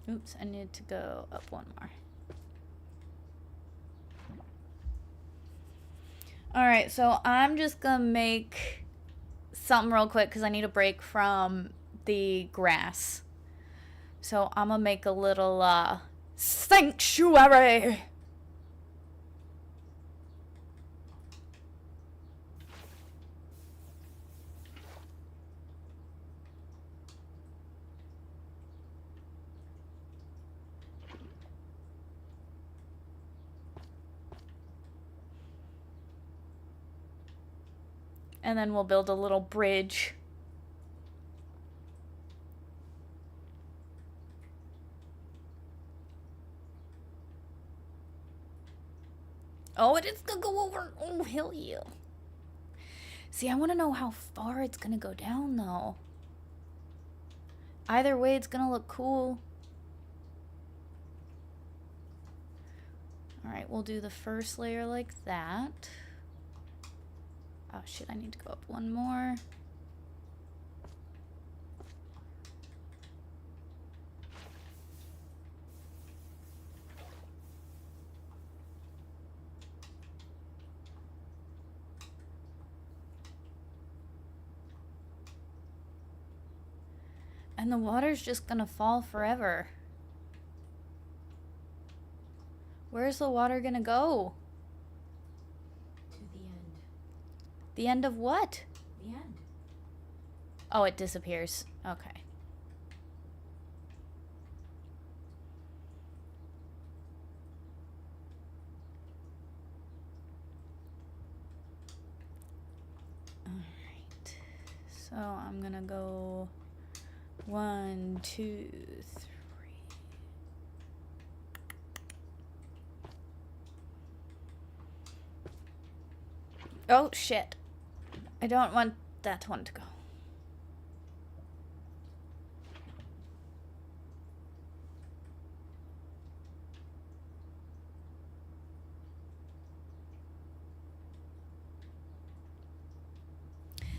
Oops, I need to go up one more. Alright, so I'm just gonna make something real quick because I need a break from the grass. So I'm gonna make a little sanctuary. And then we'll build a little bridge. Oh, it is gonna go over. Oh, hell yeah. See, I want to know how far it's gonna go down, though. Either way, it's gonna look cool. Alright, we'll do the first layer like that. Oh shit, I need to go up one more. And the water's just gonna fall forever. Where's the water gonna go? To the end. The end of what? The end. Oh, it disappears. Okay. Alright. So I'm gonna go 1, 2, 3. Oh shit. I don't want that one to go.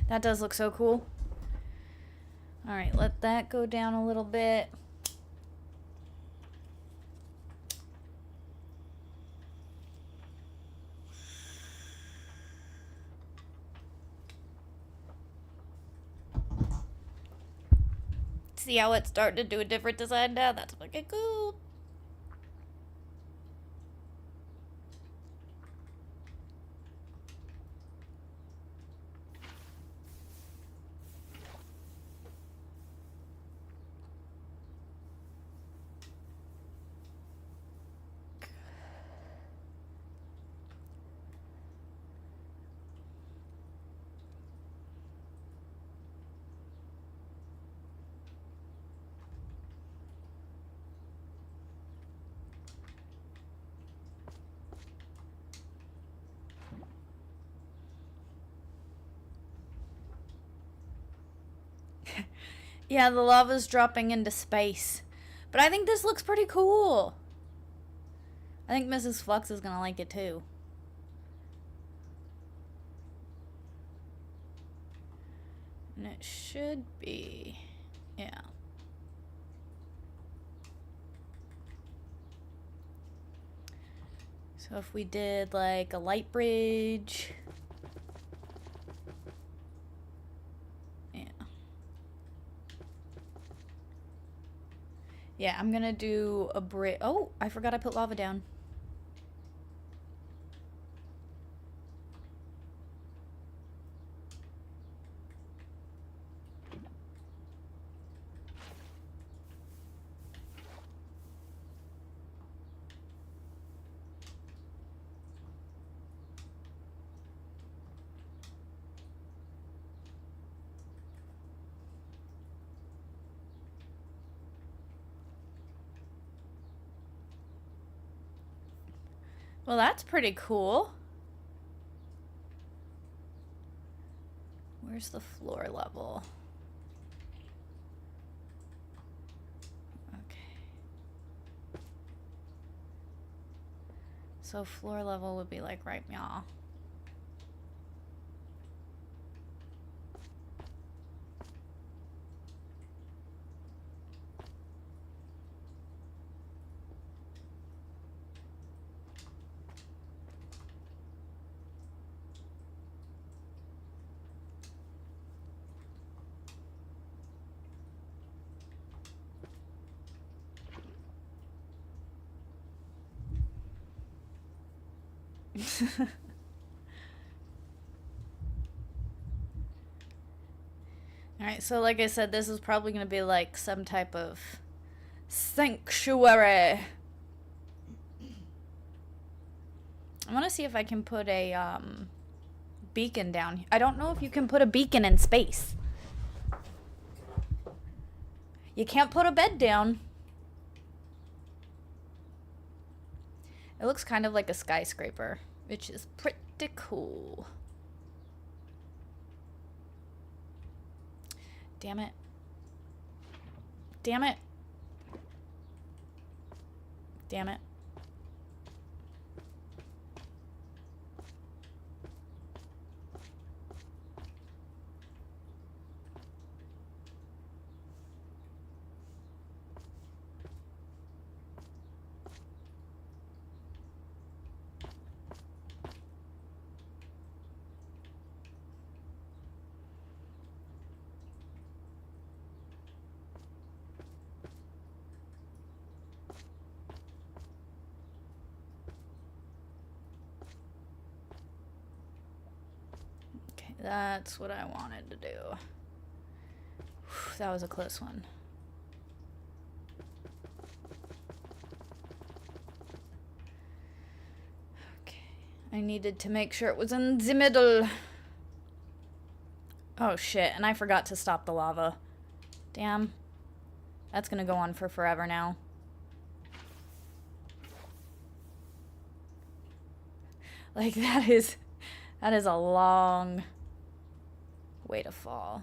That does look so cool. Alright, let that go down a little bit. See how it's starting to do a different design now? That's fucking cool. Yeah, the lava's dropping into space. But I think this looks pretty cool. I think Mrs. Fluxx is gonna like it too. And it should be... yeah. So if we did like a light bridge... yeah, I'm gonna do a bridge. Oh, I forgot I put lava down. Well, that's pretty cool. Where's the floor level? Okay. So floor level would be like right meow. Alright, so like I said, this is probably going to be like some type of sanctuary. I want to see if I can put a beacon down. I don't know if you can put a beacon in space. You can't put a bed down. It looks kind of like a skyscraper. which is pretty cool. Damn it. Damn it. Damn it. That's what I wanted to do. Whew, that was a close one. Okay. I needed to make sure it was in the middle. Oh shit, and I forgot to stop the lava. Damn. That's gonna go on for forever now. Like, that is a long way to fall.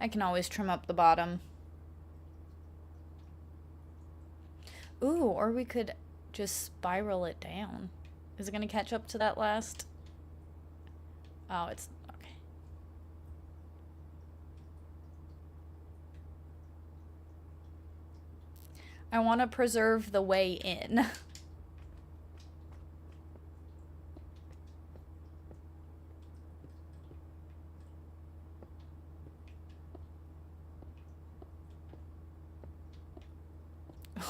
I can always trim up the bottom. Ooh, or we could just spiral it down. Is it gonna catch up to that last? Oh, it's okay. I want to preserve the way in.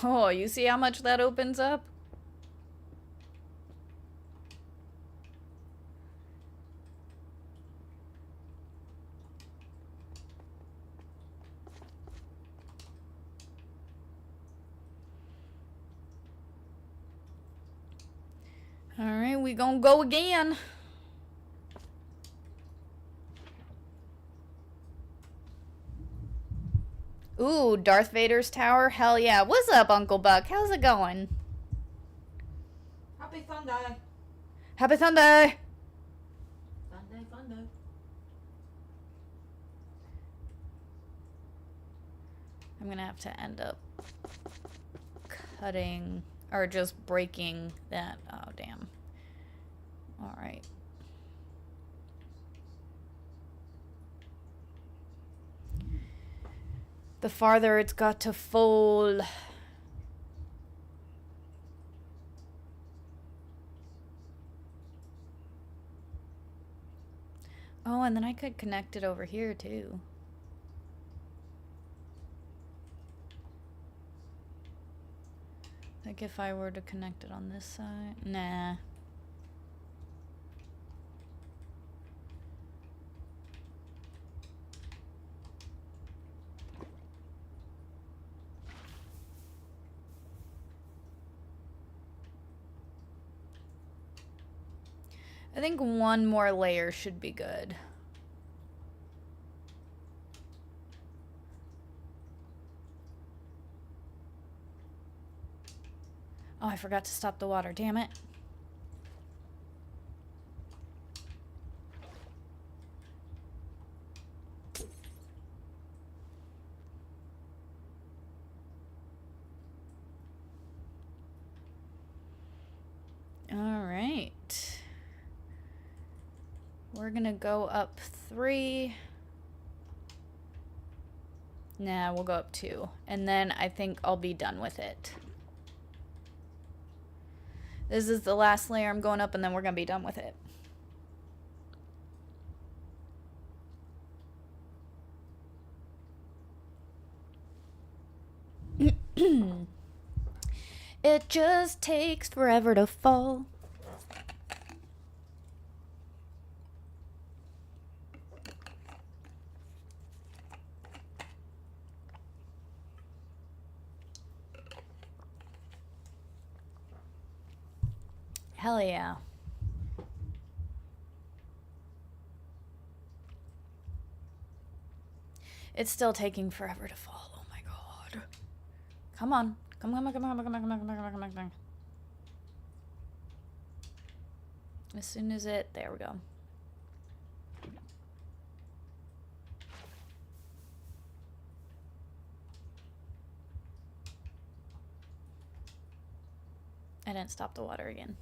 Oh, you see how much that opens up? Alright, we gonna go again. Ooh, Darth Vader's tower? Hell yeah. What's up, Uncle Buck? How's it going? Happy Sunday. Happy Sunday! Sunday, Sunday. I'm gonna have to end up cutting, or just breaking that. Oh, damn. Alright. The farther it's got to fold. Oh, and then I could connect it over here too. Like if I were to connect it on this side. Nah. I think one more layer should be good. Oh, I forgot to stop the water. Damn it. All right. We're gonna go up 3. Nah, we'll go up 2. And then I think I'll be done with it. This is the last layer I'm going up, and then we're gonna be done with it. It just takes forever to fall. Hell yeah. It's still taking forever to fall. Oh my god. Come on. Come on, come on, come on, come on, come on, come on, come on, come on, come on. As soon as it... There we go. I didn't stop the water again.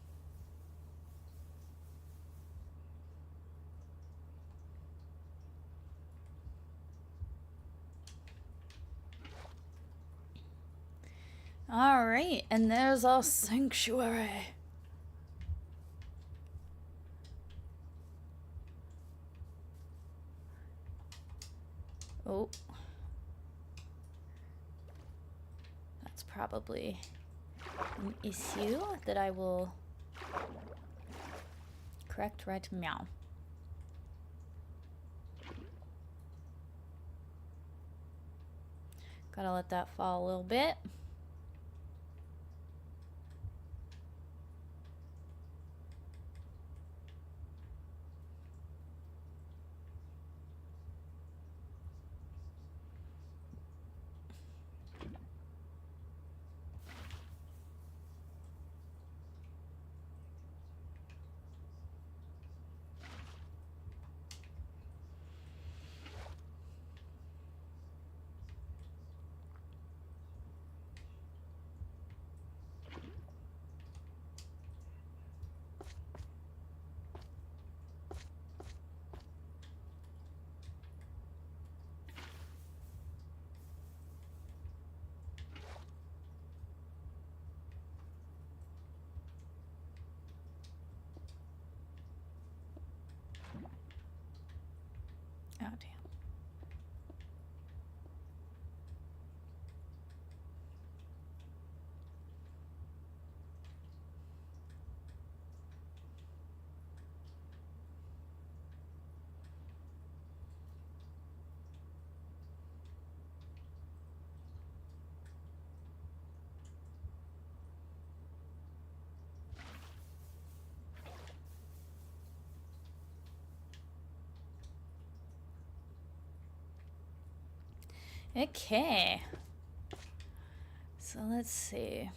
Alright, and there's our sanctuary. Oh. That's probably an issue that I will correct right meow. Gotta let that fall a little bit. Oh, damn. Okay. So let's see.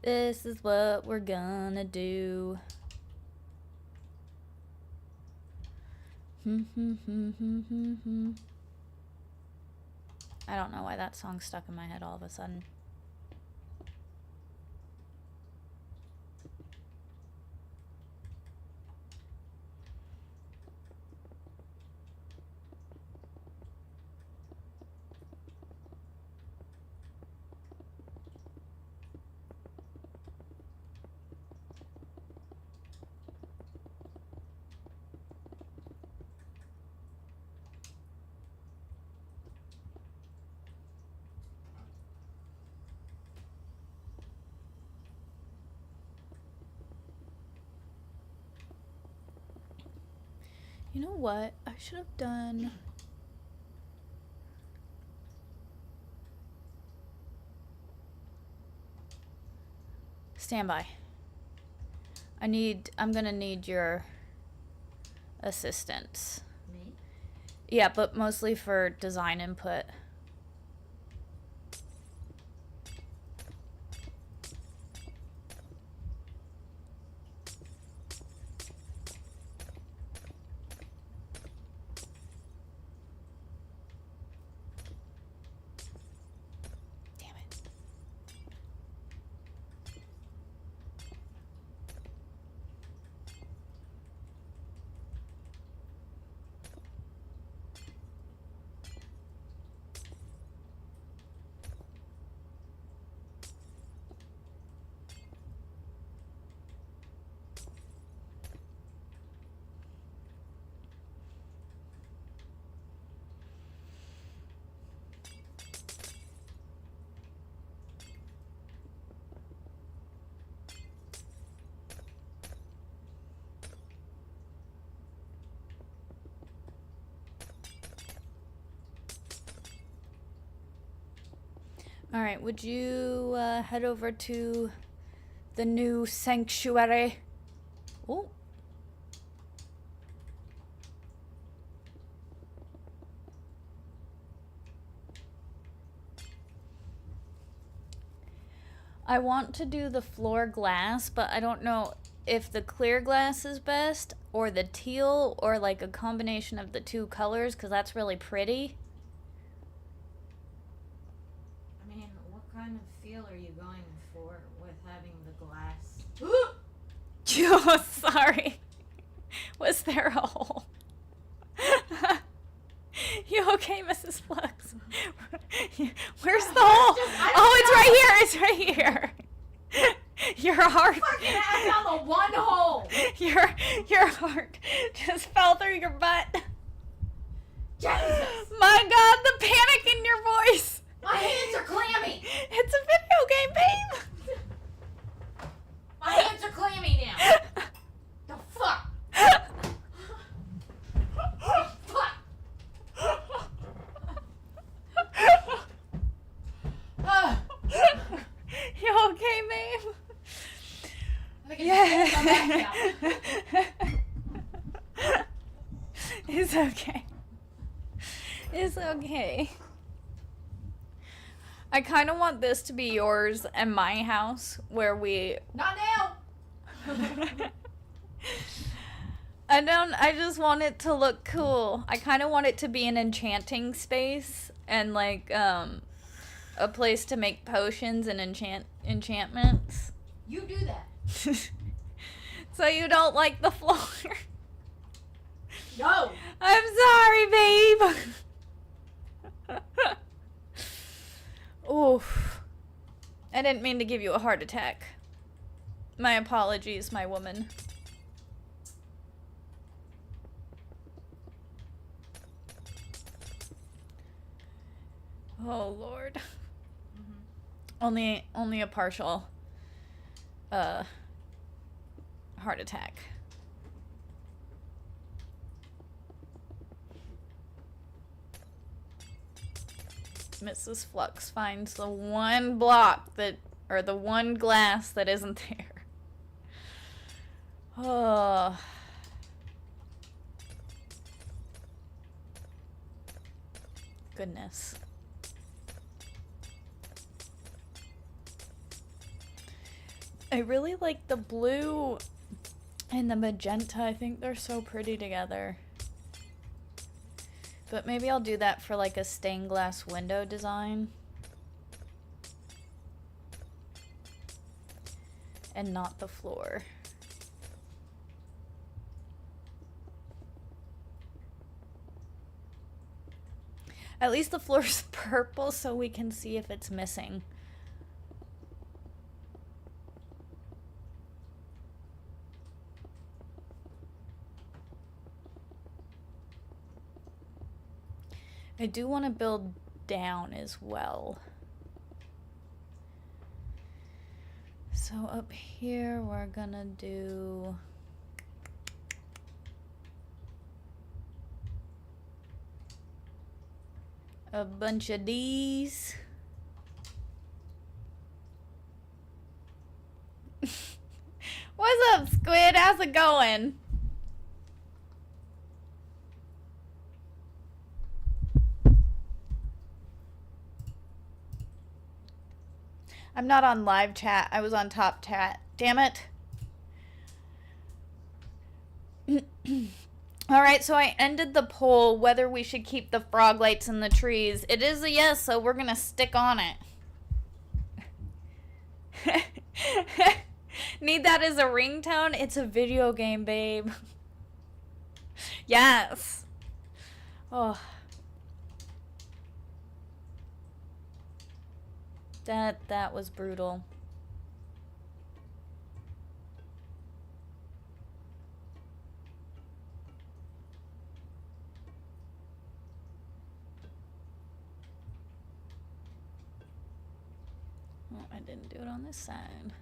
This is what we're gonna do. I don't know why that song stuck in my head all of a sudden. You know what? I should have done... Stand by. I'm gonna need your assistance. Me? Yeah, but mostly for design input. Alright, would you head over to the new sanctuary? Oh. I want to do the floor glass, but I don't know if the clear glass is best or the teal or like a combination of the two colors because that's really pretty. I mean, what kind of feel are you going for with having the glass? Oh, sorry. Was there a hole? You okay, Mrs. Fluxx? Where's the hole? Oh, it's right here. It's right here. Your heart. Fucking I found the one hole. Your heart just fell through your butt. Jesus. My God, the panic in your voice. My hands are clammy. It's a video game, babe. My hands are clammy now. The fuck? Fuck. You okay, babe? I think it's just my back now. It's okay. It's okay. I kind of want this to be yours and my house where we... Not now. I just want it to look cool. I kind of want it to be an enchanting space and like a place to make potions and enchantments. You do that. So you don't like the floor? No. I'm sorry, babe. Oof. I didn't mean to give you a heart attack. My apologies, my woman. Oh, Lord. Only a partial heart attack. Mrs. Fluxx finds the one block that, or the one glass that isn't there. Oh. Goodness. I really like the blue and the magenta. I think they're so pretty together. But maybe I'll do that for like a stained glass window design. And not the floor. At least the floor's purple so we can see if it's missing. I do want to build down as well. So up here we're gonna do a bunch of these. What's up, Squid? How's it going? I'm not on live chat. I was on top chat. Damn it. Alright, so I ended the poll whether we should keep the frog lights in the trees. It is a yes, so we're gonna stick on it. Need that as a ringtone? It's a video game, babe. Yes. Oh. That was brutal. Oh, I didn't do it on this side.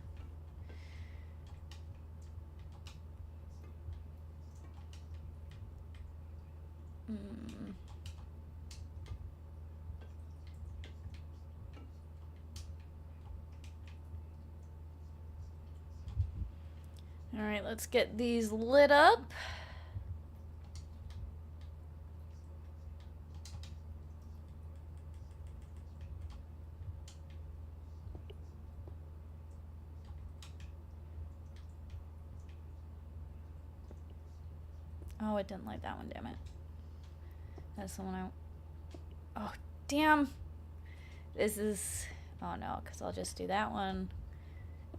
All right, let's get these lit up. Oh, it didn't like that one, damn it. That's the one I... Oh, damn. This is... Oh, no, because I'll just do that one,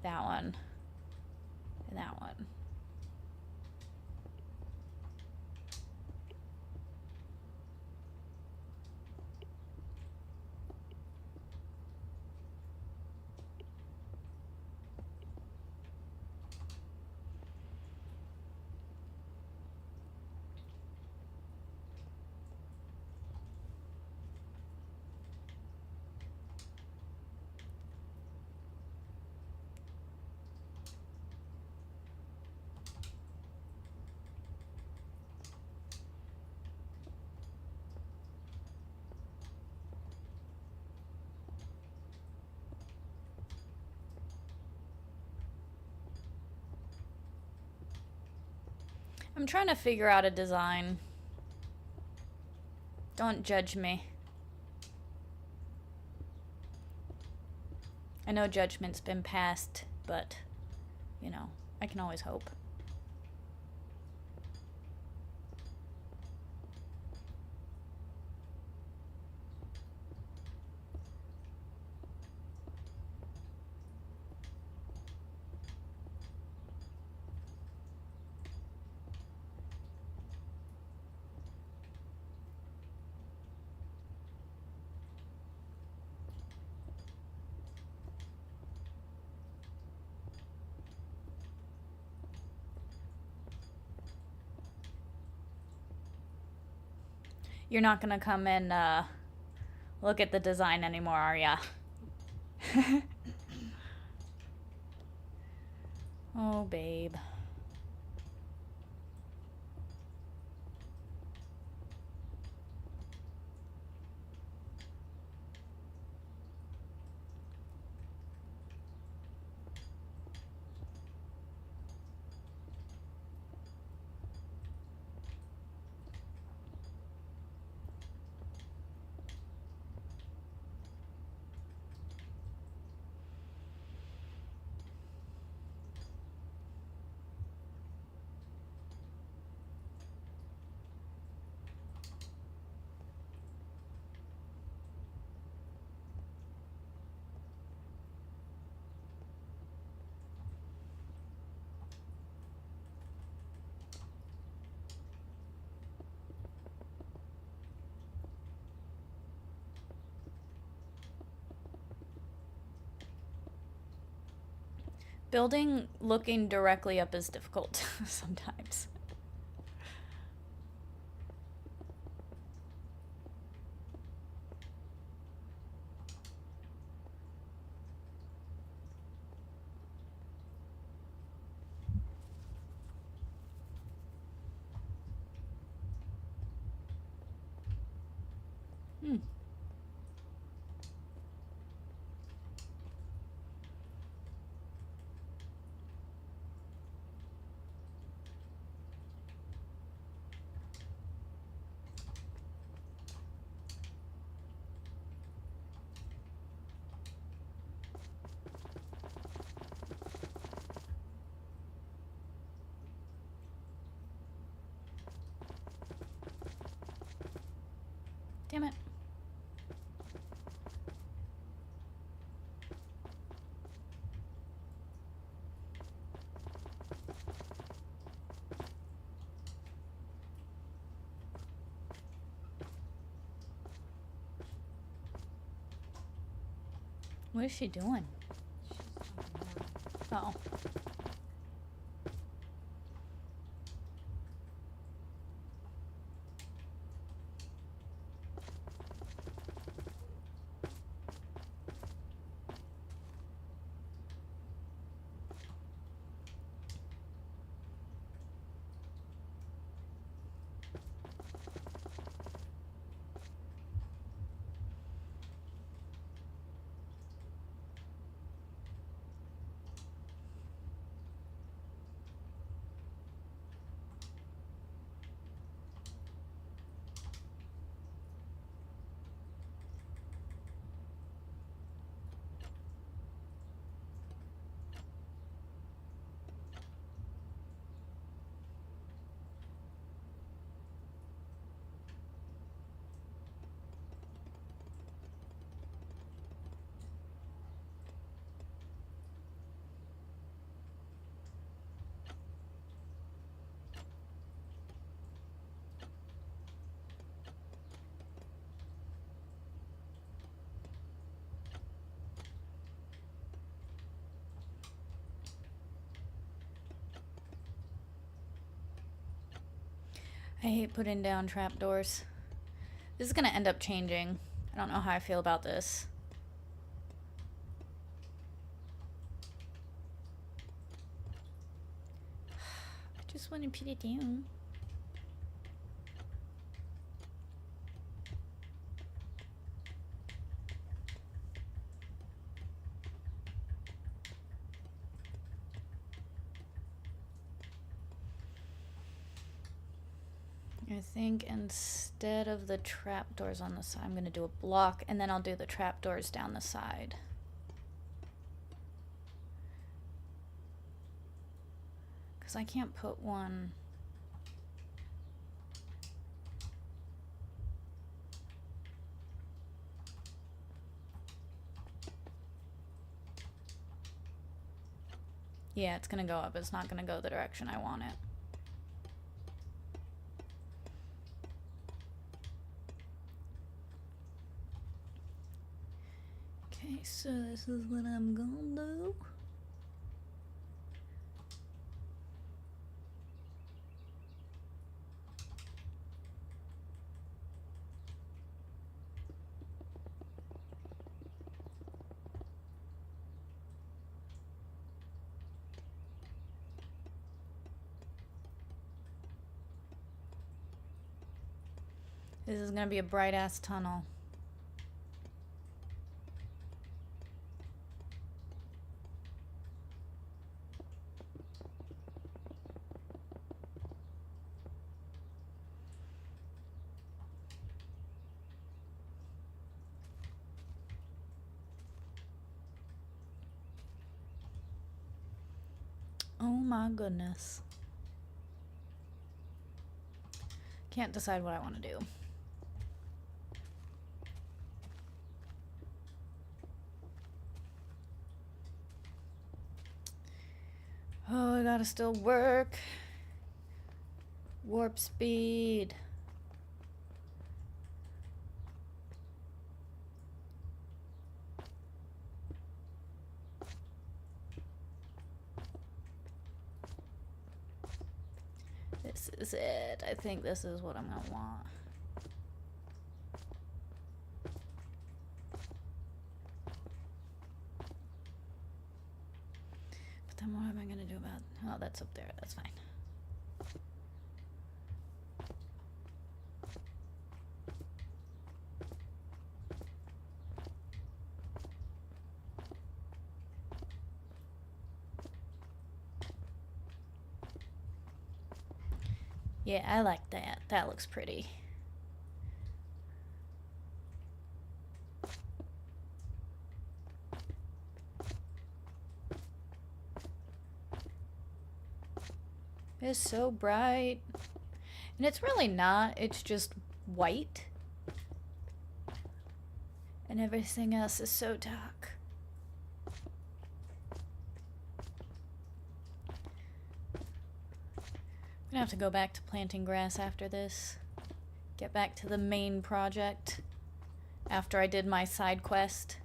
and that one. I'm trying to figure out a design. Don't judge me. I know judgment's been passed, but, you know, I can always hope. You're not gonna come and look at the design anymore, are ya? Oh, babe. Building looking directly up is difficult sometimes. Damn it. What is she doing? Oh. I hate putting down trapdoors. This is gonna end up changing. I don't know how I feel about this. I just want to put it down. I think instead of the trapdoors on the side, I'm going to do a block, and then I'll do the trapdoors down the side. Because I can't put one... Yeah, it's going to go up. It's not going to go the direction I want it. Okay, so this is what I'm gonna do. This is gonna be a bright ass tunnel. Oh my goodness. Can't decide what I want to do. Oh, I gotta still work. Warp speed. This is it. I think this is what I'm gonna want. But then what am I gonna do about... Oh, that's up there. That's fine. Yeah, I like that. That looks pretty. It's so bright. And it's really not. It's just white. And everything else is so dark. I'm gonna have to go back to planting grass after this. Get back to the main project after I did my side quest.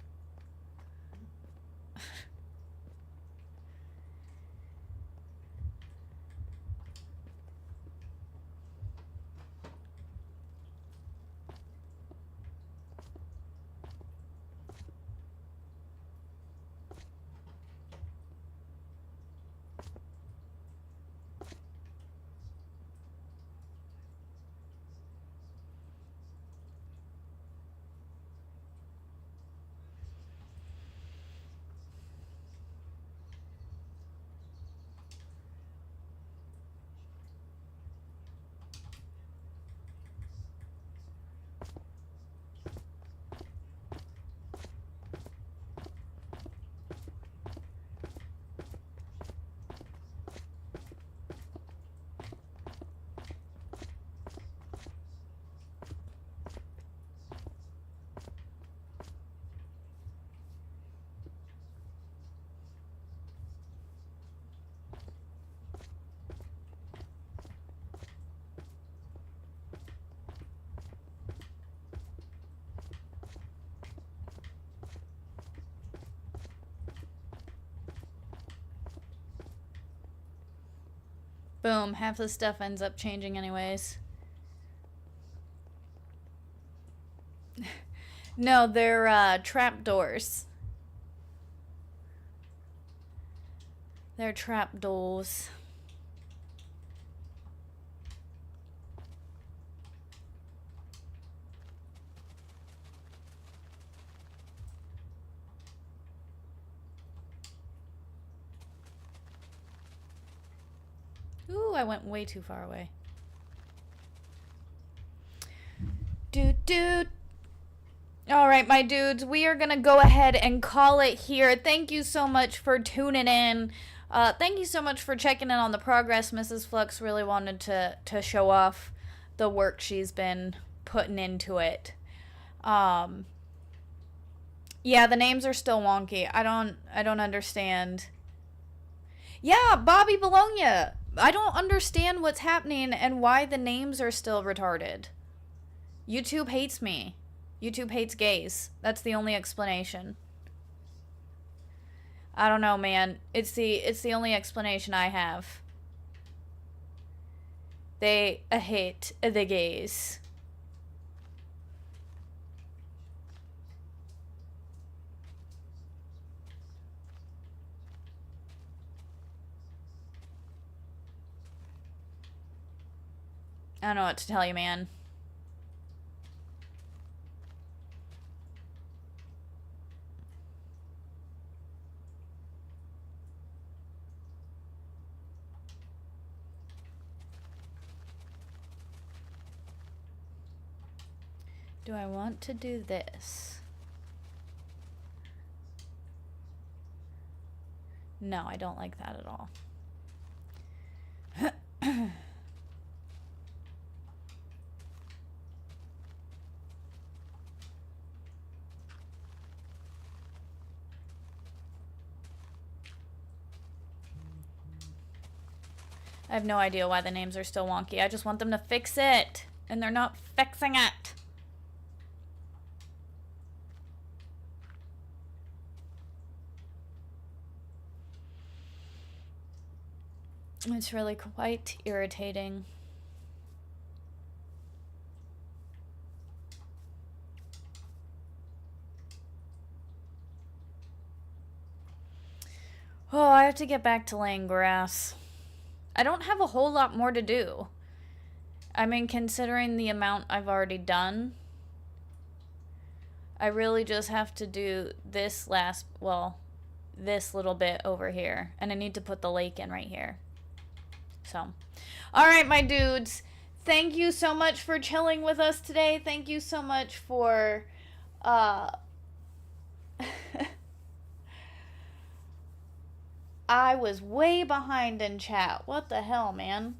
Boom, half the stuff ends up changing anyways. No, they're trapdoors. They're trapdoors. Ooh, I went way too far away. Doot. All right, my dudes, we are going to go ahead and call it here. Thank you so much for tuning in. Thank you so much for checking in on the progress. Mrs. Fluxx really wanted to show off the work she's been putting into it. Yeah, the names are still wonky. I don't understand. Yeah, Bobby Bologna. I don't understand what's happening and why the names are still retarded. YouTube hates me. YouTube hates gays. That's the only explanation. I don't know, man. It's the only explanation I have. They hate the gays. I don't know what to tell you, man. Do I want to do this? No, I don't like that at all. I have no idea why the names are still wonky. I just want them to fix it. And they're not fixing it. It's really quite irritating. Oh, I have to get back to laying grass. I don't have a whole lot more to do. I mean, considering the amount I've already done, I really just have to do this this little bit over here. And I need to put the lake in right here. So, all right, my dudes. Thank you so much for chilling with us today. Thank you so much for, I was way behind in chat. What the hell, man?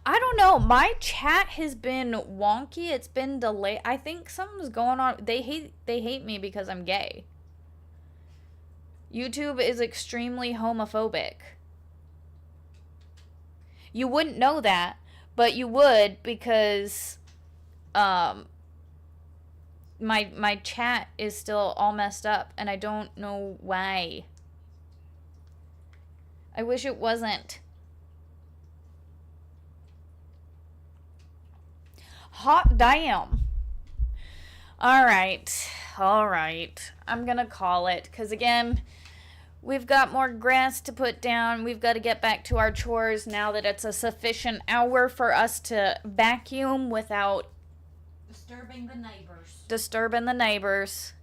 I don't know. My chat has been wonky. It's been delayed. I think something's going on. They hate me because I'm gay. YouTube is extremely homophobic. You wouldn't know that, but you would because my chat is still all messed up and I don't know why. I wish it wasn't. Hot damn. All right. I'm going to call it because again, we've got more grass to put down. We've got to get back to our chores now that it's a sufficient hour for us to vacuum without disturbing the neighbors.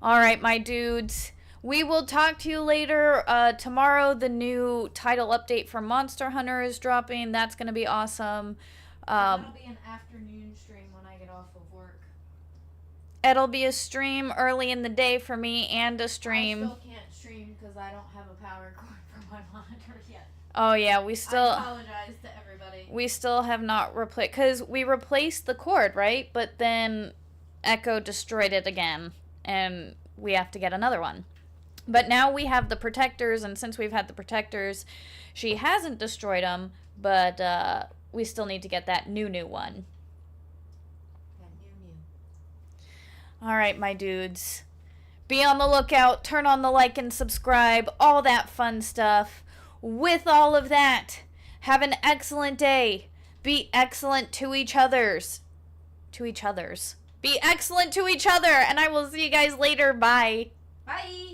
All right, my dudes. We will talk to you later. Tomorrow, the new title update for Monster Hunter is dropping. That's going to be awesome. That'll be an afternoon stream when I get off of work. It'll be a stream early in the day for me and a stream. I still can't stream because I don't have a power cord for my monitor yet. Oh yeah, I apologize to everybody. We still have not replaced, because we replaced the cord, right? But then Echo destroyed it again, and we have to get another one. But now we have the protectors, and since we've had the protectors, she hasn't destroyed them, but we still need to get that new one. All right, my dudes. Be on the lookout. Turn on the like and subscribe. All that fun stuff. With all of that, have an excellent day. Be excellent to each others. Be excellent to each other, and I will see you guys later. Bye. Bye.